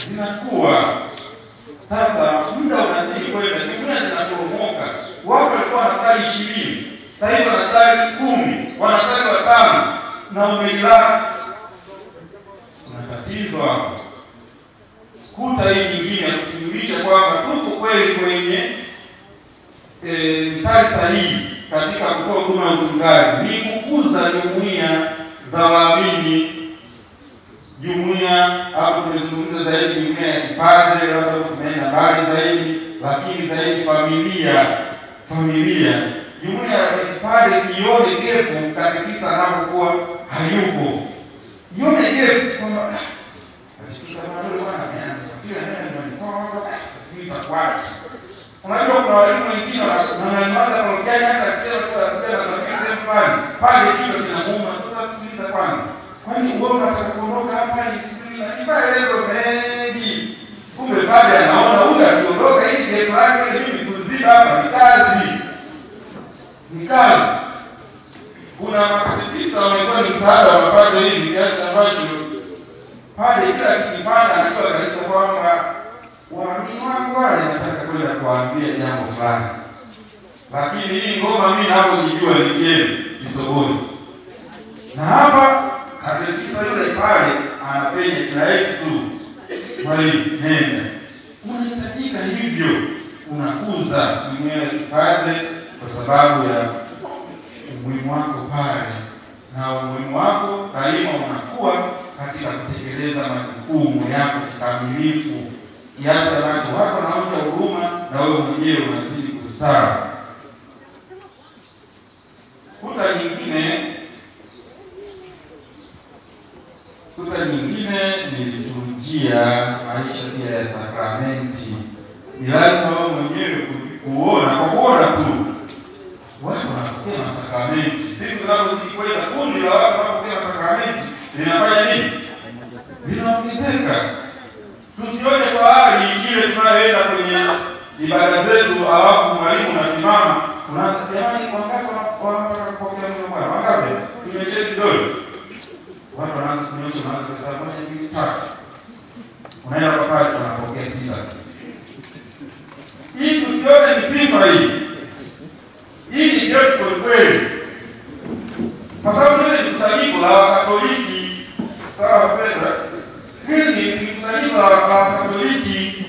[SPEAKER 1] Zinakuwa. Sasa muda unazidi kwenda, jumuiya zinaporomoka. Watu walikuwa wanasali 20, sasa hivi wanasali 10, wanasali 5 na umerelax. Kuna tatizo hapo. Kuta hii nyingine kutujulisha kwamba tuko kweli kwenye mstari sahihi katika kutoa huduma ya uchungaji, ni kukuza jumuiya za waamini. Jumuiya hapo tunazungumza zaidi jumuiya ya kipadre, labda tumeenda mbali zaidi, lakini zaidi familia. Jumuiya ya kipadre ione gepu katekisa anapokuwa hayupo. Ione gepu kwamba katekisa ndio bwana ameanza unajua kuna walimu wengine wananiwaza kwa Kenya hata kusema tunasema sasa fulani pale kitu kinamuuma. Sasa sikiliza kwanza, kwani wewe unataka kuondoka hapa hivi na nibaelezo mengi, kumbe pale anaona huyu akiondoka hivi ndio yake mimi kuziba hapa ni kazi. Kuna makatekisa wamekuwa ni msaada wa mapato hivi kiasi ambacho pale kila kijipanda anajua kabisa kwamba waamini wangu wale nataka kwenda kuambia jambo fulani, lakini hii ngoma mimi hapo nijua nikeni sitoboni. Na hapa katekisa yule pale anapenya kirahisi tu. Kwa hiyo nenda. Unahitajika hivyo, unakuza jumuiya ya kipadre kwa sababu ya umuhimu wako pale, na umuhimu wako daima unakuwa katika kutekeleza majukumu yako kikamilifu, kiasi ambacho watu wanaona huruma na wewe mwenyewe unazidi kustawi. Kuta nyingine ni liturujia, maisha pia ya sakramenti. Ni lazima wewe mwenyewe kuona, kwa kuona tu watu wanapokea sakramenti. Siku tunapozikwenda kundi la watu wanapokea sakramenti linafanya nini? Linaongezeka. Tusione fahari ile tunayoenda kwenye ibada zetu, alafu mwalimu anasimama, unaanza jamani, wangapi wanataka kupokea neno Bwana? Wangapi? Tunyoshe kidole. Watu wanaanza kunyosha, wanaanza kusema 1 2 3. Unaenda kwa pale unapokea 6. Hii tusione ni sifa hii. Hii ni yote kwa kweli. Kwa sababu ni kusanyiko la Wakatoliki. Sawa Pedro? Hili ni kusanyiko la Wakatoliki.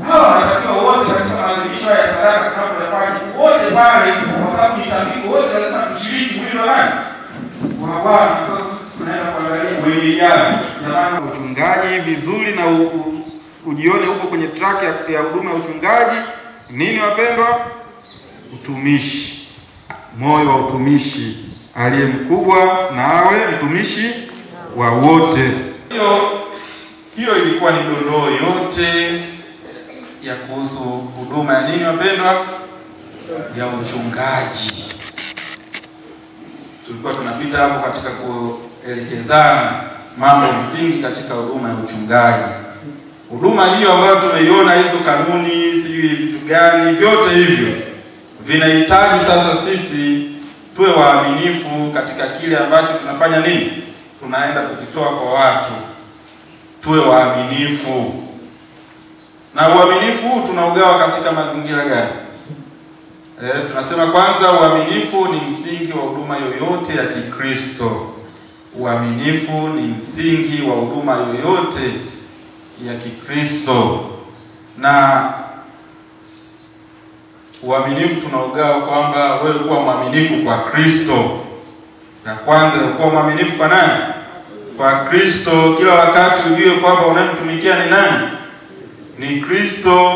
[SPEAKER 1] Hawa wanatakiwa wote katika maadhimisho ya sadaka tunapofanya wote pale, kwa sababu ni tambiko, wote lazima tushiriki mwili wa nani? Wa Bwana. Sasa sisi tunaenda kuangalia mwenye yale. Jamani, uchungaji vizuri na ujione huko kwenye track ya huduma ya uchungaji. Nini wapendwa? Utumishi. Moyo wa utumishi. Aliye mkubwa na awe mtumishi wa wote. Hiyo ilikuwa ni dondoo yote ya kuhusu huduma ya nini wapendwa? Ya uchungaji. Tulikuwa tunapita hapo katika kuelekezana mambo msingi katika huduma ya uchungaji. Huduma hiyo ambayo tumeiona, hizo kanuni, sijui vitu gani, vyote hivyo vinahitaji sasa sisi tuwe waaminifu katika kile ambacho tunafanya nini? Tunaenda kukitoa kwa watu. Tuwe waaminifu. Na uaminifu huu tunaugawa katika mazingira gani? Tunasema kwanza, uaminifu ni msingi wa huduma yoyote ya Kikristo. Uaminifu ni msingi wa huduma yoyote ya Kikristo. Na uaminifu tunaugawa kwamba wewe kuwa mwaminifu kwa Kristo. Ya kwanza kuwa mwaminifu kwa nani? Kwa Kristo. Kila wakati ujue kwamba unayemtumikia ni nani? Ni Kristo.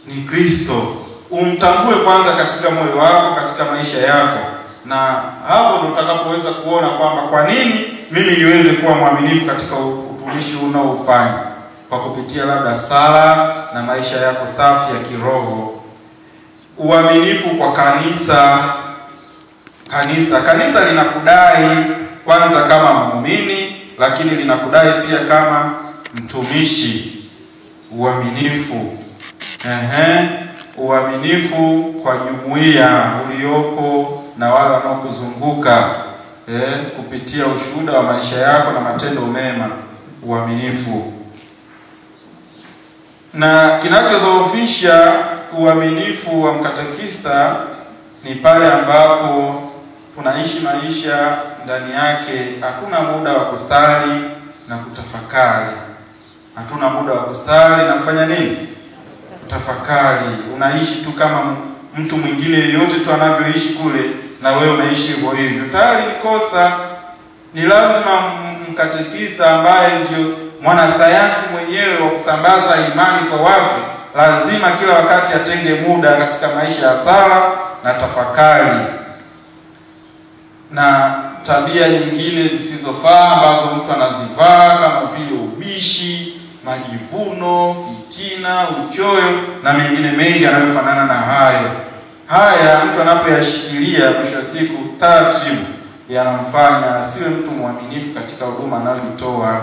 [SPEAKER 1] Ni Kristo. Umtambue kwanza katika moyo wako, katika maisha yako. Na hapo ndio utakapoweza kuona kwamba kwa nini mimi niweze kuwa mwaminifu katika utumishi unaofanya, kwa kupitia labda sala na maisha yako safi ya kiroho. Uaminifu kwa kanisa. Kanisa linakudai kwanza kama muumini, lakini linakudai pia kama mtumishi. Uaminifu. Uaminifu kwa jumuiya uliopo na wale wanaokuzunguka, kupitia ushuhuda wa maisha yako na matendo mema. Uaminifu. Na kinachodhoofisha uaminifu wa mkatekista ni pale ambapo tunaishi maisha ndani yake hatuna muda wa kusali na kutafakari. Hatuna muda wa kusali na kufanya nini? Kutafakari. Unaishi tu kama mtu mwingine yeyote tu anavyoishi kule, na wewe unaishi hivyo hivyo. Tayari kosa. Ni lazima mkatekista ambaye ndio mwanasayansi mwenyewe wa kusambaza imani kwa watu, lazima kila wakati atenge muda katika maisha ya sala na tafakari. Na tabia nyingine zisizofaa ambazo mtu anazivaa kama vile ubishi, majivuno, fitina, uchoyo na mengine mengi yanayofanana na hayo. Haya mtu anapoyashikilia, mwisho wa siku taratibu yanamfanya asiwe mtu mwaminifu katika huduma anayoitoa.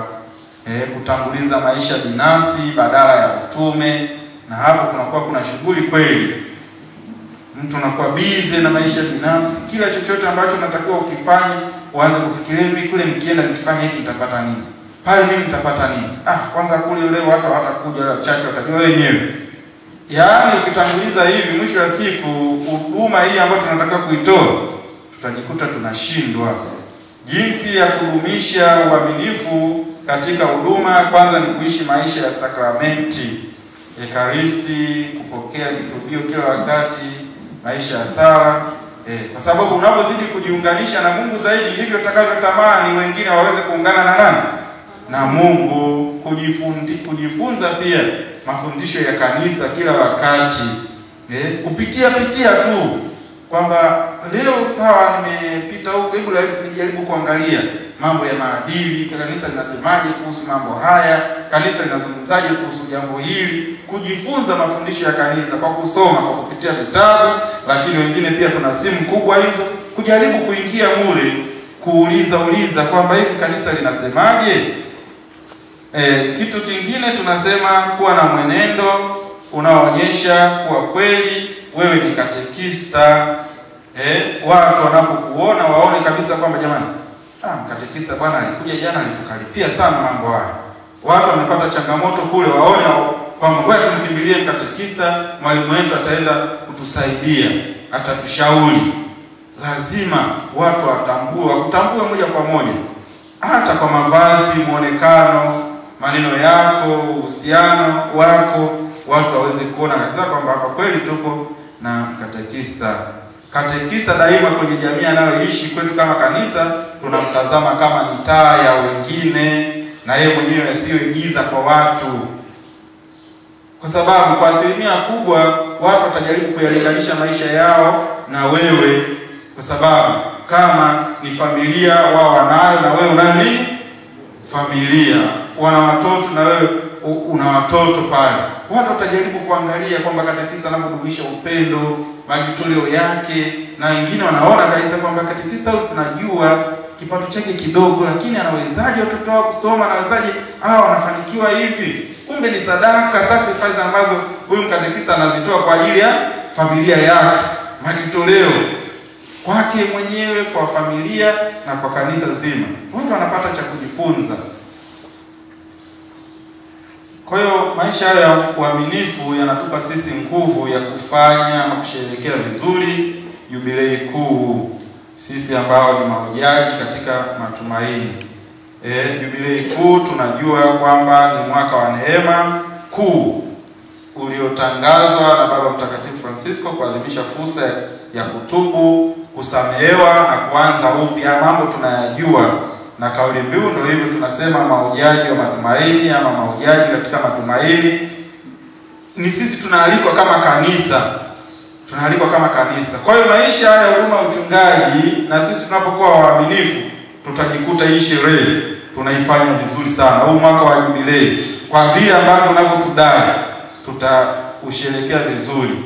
[SPEAKER 1] Kutanguliza maisha binafsi badala ya utume, na hapo kunakuwa kuna shughuli kweli. Mtu anakuwa busy na maisha binafsi. Kila chochote ambacho unatakiwa ukifanye, uanze kufikiria hivi, kule nikienda nikifanya hiki nitapata nini? Pale mimi nitapata nini? Kwanza kule leo watu hawatakuja, wala chache watajua wenyewe. Yaani ukitanguliza hivi, mwisho wa siku huduma hii ambayo tunataka kuitoa tutajikuta tunashindwa. Jinsi ya kudumisha uaminifu katika huduma, kwanza ni kuishi maisha ya sakramenti, ekaristi, kupokea kitubio kila wakati, maisha ya sala. Kwa sababu unapozidi kujiunganisha na Mungu zaidi, ndivyo utakavyotamani wengine waweze kuungana na nani? Na Mungu. Kujifunza pia mafundisho ya kanisa kila wakati. Kupitia tu kwamba leo sawa, nimepita huko, hebu nijaribu kuangalia mambo ya maadili, kanisa linasemaje kuhusu mambo haya, kanisa linazungumzaje kuhusu jambo hili. Kujifunza mafundisho ya kanisa kwa kusoma, kwa kupitia vitabu, lakini wengine pia tuna simu kubwa hizo, kujaribu kuingia mule, kuuliza kwamba hivi kanisa linasemaje. Kitu kingine tunasema kuwa na mwenendo unaoonyesha kuwa kweli wewe ni katekista. Watu wanapokuona waone kabisa kwamba jamani, katekista bwana alikuja jana alitukaripia sana mambo haya. Watu wamepata changamoto kule, waone kwamba ngoja tumkimbilie katekista, mwalimu wetu ataenda kutusaidia, atatushauri. Lazima watu wakutambue moja kwa moja, hata kwa mavazi, muonekano, maneno yako, uhusiano wako, watu waweze kuona kabisa kwamba hapa kweli tuko na katekista. Katekista daima kwenye jamii anayoishi, kwetu kama kanisa tunamtazama kama ni taa ya wengine, na yeye mwenyewe asiyoigiza kwa watu, kwa sababu kwa asilimia kubwa watu watajaribu kuyalinganisha maisha yao na wewe, kwa sababu kama ni familia wao wanayo na wewe unayo nini? Familia. Wana watoto na wewe una watoto pale. Watu watajaribu kuangalia kwamba katekista anapodumisha upendo, majitoleo yake, na wengine wanaona kabisa kwamba katekista huyu tunajua kipato chake kidogo, lakini anawezaje watoto wao kusoma, anawezaje wanafanikiwa hivi. Kumbe ni sadaka, sacrifice ambazo huyu katekista anazitoa kwa ajili ya familia yake, majitoleo kwake mwenyewe, kwa familia na kwa kanisa zima. Watu wanapata cha kujifunza. Kwa hiyo maisha ya uaminifu yanatupa sisi nguvu ya kufanya na kusherehekea vizuri jubilei kuu, sisi ambao ni mahujaji katika matumaini. Jubilei kuu tunajua kwamba ni mwaka wa neema kuu uliotangazwa na Baba Mtakatifu Francisco kuadhimisha fursa ya kutubu, kusamehewa na kuanza upya. Mambo tunayajua, na kauli mbiu ndio hivyo, tunasema mahujaji wa matumaini ama mahujaji katika matumaini. Ni sisi tunaalikwa kama kanisa. Kwa hiyo maisha ya huduma uchungaji, na sisi tunapokuwa waaminifu, tutajikuta hii sherehe tunaifanya vizuri sana, huu mwaka wa jubilei, kwa vile ambavyo unavyotudai tutausherehekea vizuri.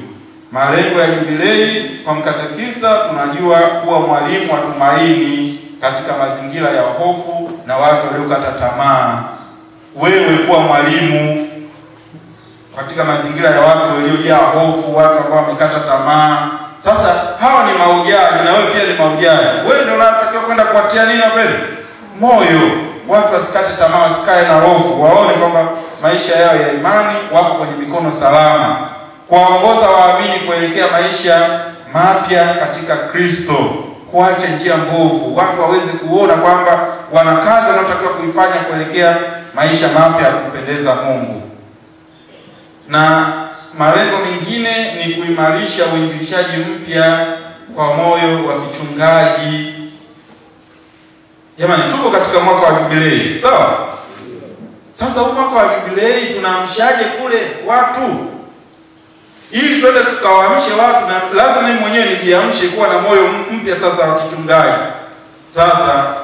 [SPEAKER 1] Malengo ya jubilei kwa mkatekista, tunajua kuwa mwalimu wa tumaini katika mazingira ya hofu na watu waliokata tamaa. Wewe kuwa mwalimu katika mazingira ya watu waliojaa hofu, watu ambao wamekata tamaa. Sasa hao ni mahujaji na wewe pia ni mahujaji. Wewe ndio unatakiwa kwenda kuwatia nini wapendwa? Moyo. Watu wasikate tamaa, wasikae na hofu, waone kwamba maisha yao ya imani wako kwenye mikono salama. Kuwaongoza waamini kuelekea maisha mapya katika Kristo, kuacha njia mbovu, watu waweze kuona kwamba wana kazi wanayotakiwa kuifanya kuelekea maisha mapya ya kumpendeza Mungu. Na malengo mengine ni kuimarisha uinjilishaji mpya kwa moyo wa kichungaji. Jamani, tuko katika mwaka wa jubilei, sawa? Sasa mwaka wa jubilei tunaamshaje kule watu? Ili tuende tukawahamishe watu, na lazima mimi mwenyewe nijiamshe kuwa na moyo mpya sasa wa kichungaji. Sasa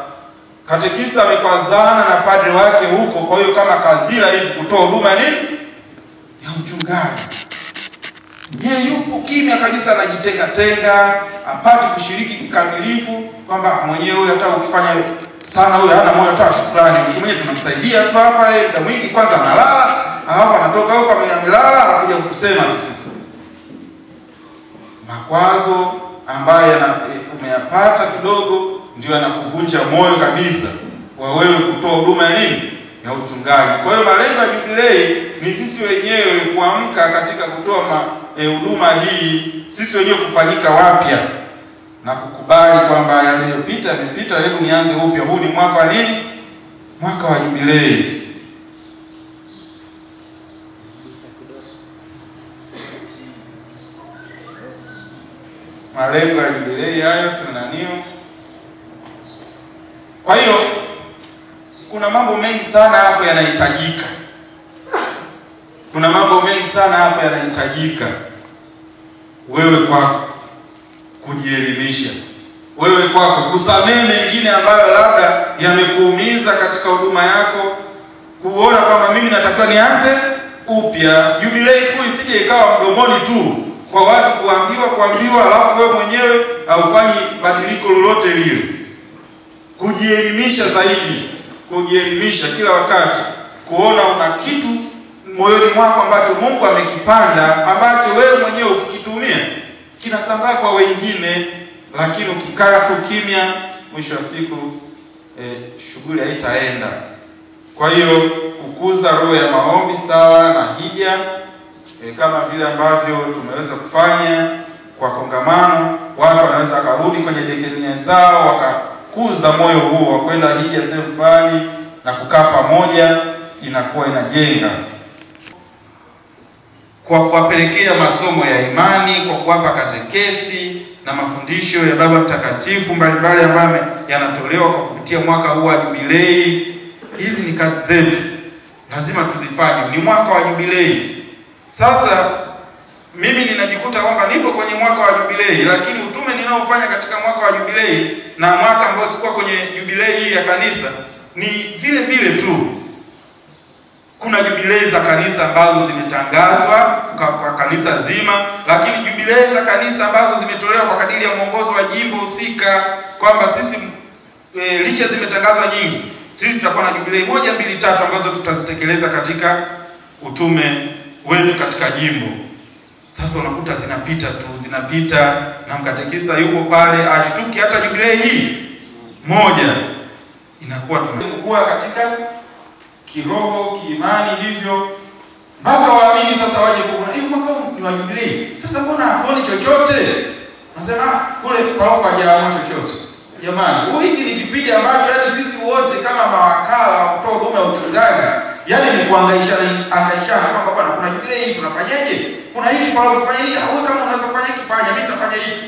[SPEAKER 1] katekista amekwazana na padre wake huko, kwa hiyo kama kazila hivi kutoa huduma nini? Ya uchungaji. Yeye yupo kimya kabisa, anajitenga, apate kushiriki kikamilifu, kwamba mwenyewe hata ukifanya sana huyo hana moyo hata shukrani. Mtu mwenyewe tunamsaidia tu hapa, muda mwingi kwanza analala, alafu anatoka huko amelala, anakuja kukusema tu sisi. Makwazo ambayo umeyapata kidogo ndio yanakuvunja moyo kabisa kwa wewe kutoa huduma ya nini? Ya uchungaji. Kwa hiyo malengo ya jubilei ni sisi wenyewe kuamka katika kutoa huduma hii, sisi wenyewe kufanyika wapya na kukubali kwamba yaliyopita yamepita, hebu nianze upya. Huu ni mwaka wa nini? Mwaka wa jubilei. Malengo ya jubilei hayo tunanio. Kwa hiyo kuna mambo mengi sana hapo yanahitajika. Kuna mambo mengi sana hapo yanahitajika. Wewe kwako kujielimisha, wewe kwako kusamehe mengine ambayo labda yamekuumiza katika huduma yako, kuona kwamba mimi natakiwa nianze upya. Jubilei kuu isije ikawa mdomoni tu kwa watu kuambiwa alafu wewe mwenyewe haufanyi badiliko lolote lile. Kujielimisha zaidi, kujielimisha kila wakati, kuona una kitu moyoni mwako ambacho Mungu amekipanda, ambacho wewe mwenyewe ukikitumia kinasambaa kwa wengine, lakini ukikaa tu kimya, mwisho wa siku shughuli haitaenda. Kwa hiyo kukuza roho ya maombi sawa na hija, kama vile ambavyo tumeweza kufanya kwa kongamano, watu wanaweza karudi kwenye dekenia zao wakakuza moyo huo wa kwenda hija sehemu fulani na kukaa pamoja, inakuwa inajenga. Kwa kuwapelekea masomo ya imani, kwa kuwapa katekesi na mafundisho ya Baba Mtakatifu mbalimbali ambayo yanatolewa kwa kupitia mwaka huu wa jubilei. Hizi ni kazi zetu, lazima tuzifanye. Ni mwaka wa jubilei. Sasa mimi ninajikuta kwamba nipo kwenye mwaka wa jubilei, lakini utume ninaofanya katika mwaka wa jubilei na mwaka ambao sikuwa kwenye jubilei hii ya kanisa ni vile vile tu. Kuna jubilei za kanisa ambazo zimetangazwa kwa kanisa zima, lakini jubilei za kanisa ambazo zimetolewa kwa kadiri ya mwongozo wa jimbo husika, kwamba sisi licha zimetangazwa nyingi, sisi tutakuwa na jubilei 1, 2, 3 ambazo tutazitekeleza katika utume wetu katika jimbo. Sasa unakuta zinapita na mkatekista yuko pale ashtuki hata jubilei hii moja inakuwa tumekuwa katika kiroho, kiimani, hivyo mpaka waamini sasa waje kuona mwaka huu ni wa jubilei. Sasa mbona hatuoni chochote? Nasema kule paroko hajaamua chochote. Jamani, hiki ni kipindi ambacho hadi sisi wote kama mawakala wa kutoa huduma ya uchungaji, ni kuangaishana kwamba bwana kuna jubilei tunafanyaje? Kuna hiki paroko kufanya nini? Au kama unaweza kufanya hiki fanya, mimi nitafanya hiki.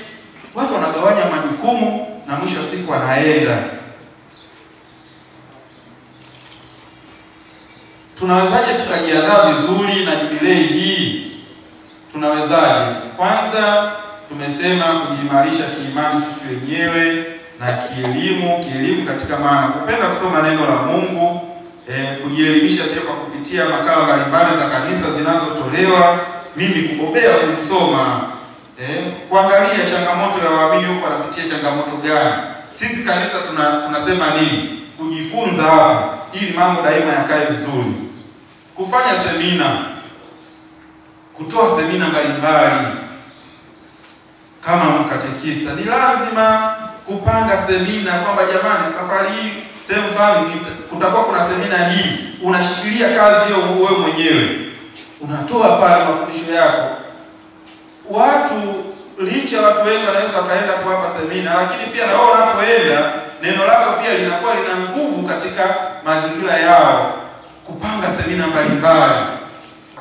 [SPEAKER 1] Watu wanagawanya majukumu na mwisho wa siku wanaenda. Tunawezaje tukajiandaa vizuri na jubilei hii? Tunawezaje? Kwanza tumesema kujiimarisha kiimani sisi wenyewe na kielimu katika maana kupenda kusoma neno la Mungu, kujielimisha pia kwa kupitia makala mbalimbali za kanisa zinazotolewa, mimi kubobea kuzisoma, kuangalia changamoto ya waamini huko wanapitia changamoto gani. Sisi kanisa tunasema nini? Kujifunza hapa ili mambo daima yakae vizuri. Kufanya semina, kutoa semina mbalimbali. Kama mkatekista ni lazima kupanga semina kwamba jamani, safari hii sehemu fulani kutakuwa kuna semina hii. Unashikilia kazi hiyo wewe mwenyewe, unatoa pale mafundisho yako. Watu licha watu wengi wanaweza kaenda kuapa semina, lakini pia na wao unapoenda neno lako pia linakuwa lina nguvu katika mazingira yao. Kupanga semina mbalimbali.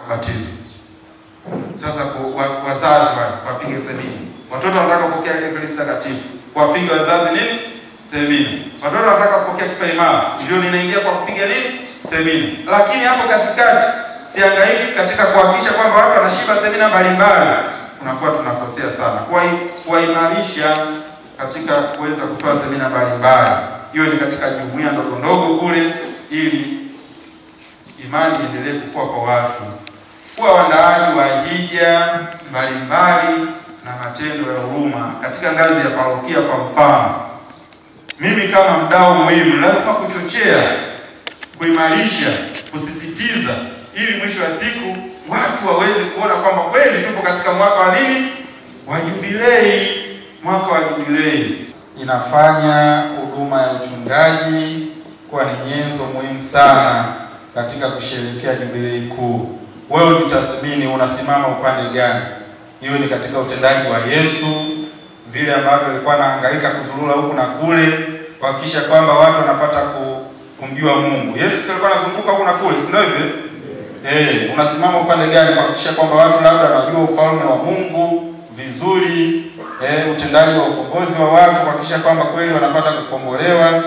[SPEAKER 1] Batizo. Sasa wazazi wapige semina. Watoto wanataka kupokea Ekaristi Takatifu, wapige wazazi nini? Semina. Watoto wanataka kupokea kipaimara, ndio ninaingia kwa kupiga nini? Semina. Lakini hapo katikati siangaiki katika kuhakikisha kwamba watu wanashiba semina mbalimbali. Tunakuwa tunakosea sana. Kuimarisha katika kuweza kutoa semina mbalimbali. Hiyo ni katika jumuiya ndogo kule, ili imani iendelee kukua kwa watu. Kuwa waandaaji wa hija mbalimbali na matendo ya huruma katika ngazi ya parokia. Kwa mfano, mimi kama mdau muhimu lazima kuchochea, kuimarisha, kusisitiza, ili mwisho wa siku watu waweze kuona kwamba kweli tupo katika mwaka wa nini? Wa jubilei. Mwaka wa jubilei inafanya huduma ya uchungaji kuwa ni nyenzo muhimu sana katika kusherehekea jubilei kuu. Wewe utathmini unasimama upande gani? Iwe ni katika utendaji wa Yesu, vile ambavyo alikuwa anahangaika kuzurura huku na kule kuhakikisha kwamba watu wanapata kumjua Mungu. Yesu alikuwa anazunguka huku na kule, si ndio hivyo? Unasimama upande gani kuhakikisha kwamba watu labda wanajua ufalme wa Mungu vizuri, utendaji wa ukombozi wa watu, kuhakikisha kwamba kweli wanapata kukombolewa.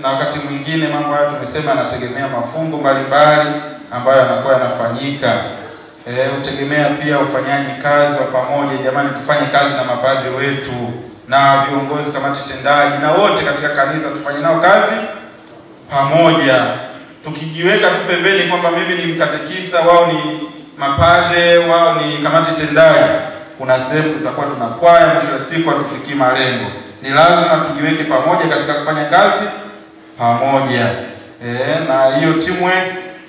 [SPEAKER 1] Na wakati mwingine mambo haya tumesema yanategemea mafungo mbalimbali ambayo yanakuwa yanafanyika. Utegemea pia ufanyaji kazi wa pamoja. Jamani, tufanye kazi na mapadri wetu na viongozi, kamati tendaji na wote katika kanisa, tufanye nao kazi pamoja. Tukijiweka tu pembeni kwamba mimi ni mkatekista, wao ni mapadre, wao ni kamati tendaji, kuna sehemu tutakuwa tunakwaya, mwisho wa siku hatufikii malengo. Ni lazima tujiweke pamoja katika kufanya kazi pamoja. Na hiyo teamwork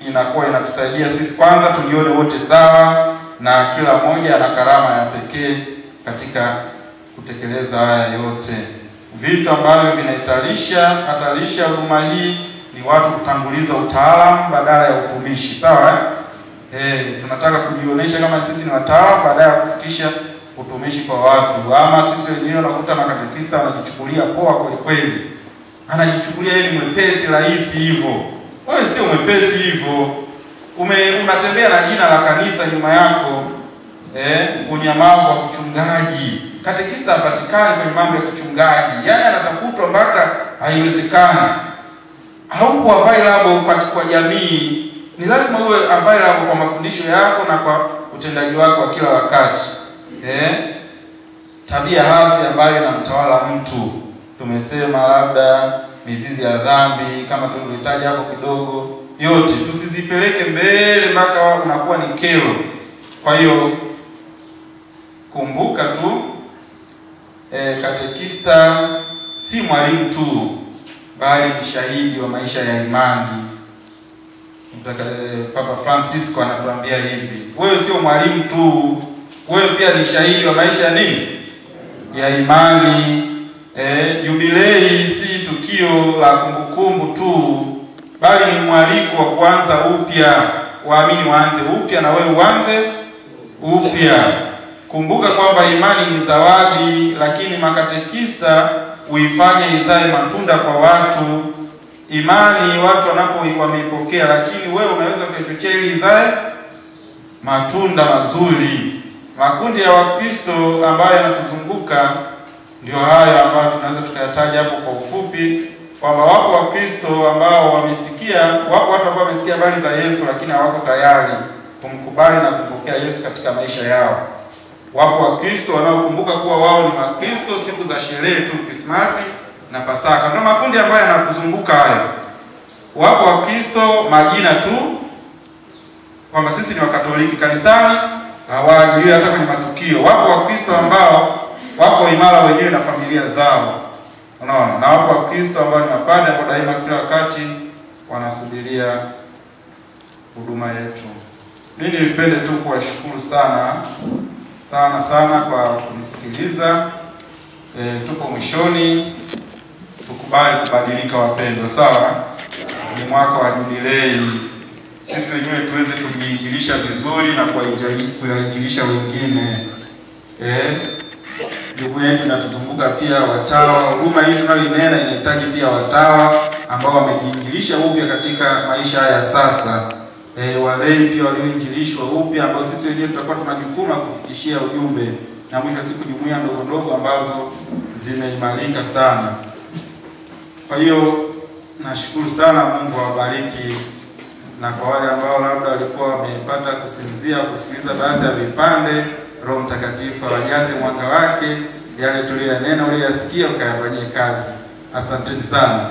[SPEAKER 1] inakuwa inatusaidia sisi kwanza tujione wote sawa na kila mmoja ana karama ya pekee katika kutekeleza haya yote. Vitu ambavyo vinahatarisha huduma hii ni watu kutanguliza utaalamu badala ya utumishi. Sawa? Tunataka kujionyesha kama sisi ni wataalamu badala ya kufikisha utumishi kwa watu. Ama sisi wenyewe unakuta makatekista wanajichukulia poa kweli kweli. Anajichukulia yeye ni mwepesi rahisi hivyo. Wewe sio mwepesi hivyo. Unatembea na jina la kanisa nyuma yako. Unyamavu wa kichungaji. Katekista hapatikani kwenye mambo ya kichungaji. Yaani anatafutwa mpaka haiwezekani. Haupo available kwa jamii. Ni lazima uwe available kwa mafundisho yako na kwa utendaji wako wa kila wakati. Tabia hasi ambayo inamtawala mtu, tumesema labda mizizi ya dhambi kama tulivyotaja hapo kidogo, yote tusizipeleke mbele mpaka unakuwa ni kero. Kwa hiyo kumbuka tu, katekista si mwalimu tu, bali ni shahidi wa maisha ya imani. Papa Francisco anatuambia hivi, wewe sio mwalimu tu, wewe pia ni shahidi wa maisha ya nini? Ya imani. Jubilei si tukio la kumbukumbu tu, bali ni mwaliko wa kuanza upya. Waamini waanze upya na wewe uanze upya. Kumbuka kwamba imani ni zawadi, lakini makatekista uifanye izae matunda kwa watu. Imani watu wameipokea, lakini wewe unaweza kuichochea ili izae matunda mazuri. Makundi ya Wakristo ambayo yanatuzunguka ndio haya ambayo tunaweza tukayataja hapo kwa ufupi, kwamba wapo Wakristo ambao wapo watu ambao wamesikia habari za Yesu lakini hawako tayari kumkubali na kumpokea Yesu katika maisha yao. Wapo Wakristo wanaokumbuka kuwa wao ni Wakristo siku za sherehe tu, Krismasi na Pasaka. Ndio makundi ambayo yanakuzunguka hayo. Wapo Wakristo majina tu, kwamba sisi ni Wakatoliki, kanisani hawaji hata kwenye matukio. Wapo Wakristo ambao wako imara wenyewe na familia zao. Unaona? Na wapo Wakristo ambao ni mapadre ambao daima kila wakati wanasubiria huduma yetu. Mimi nipende tu kuwashukuru sana kwa kunisikiliza. Tuko mwishoni, tukubali kubadilika wapendwa. Sawa? Ni mwaka wa jubilei. Sisi wenyewe tuweze kujiinjilisha vizuri na kuwainjilisha wengine. Jumuiya yetu inatuzunguka pia watawa. Huduma hii tunayoinena inahitaji pia watawa ambao wamejiinjilisha upya katika maisha haya sasa. Walei pia walioinjilishwa upya ambao sisi wenyewe tutakuwa tuna jukumu kufikishia ujumbe, na mwisho wa siku jumuiya ndogo ndogo ambazo zimeimarika sana. Kwa hiyo nashukuru sana, Mungu awabariki. Na kwa wale ambao labda walikuwa wamepata kusinzia kusikiliza baadhi ya vipande, Roho Mtakatifu awajaze mwanga wake, yale tuliyonena uliyasikia ukayafanyie kazi. Asanteni sana.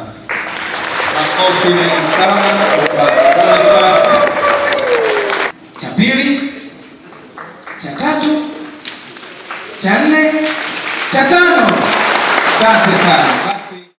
[SPEAKER 2] Makofi mengi sana kwa Boniface. Cha pili, cha tatu, cha nne, cha tano. Asante sana.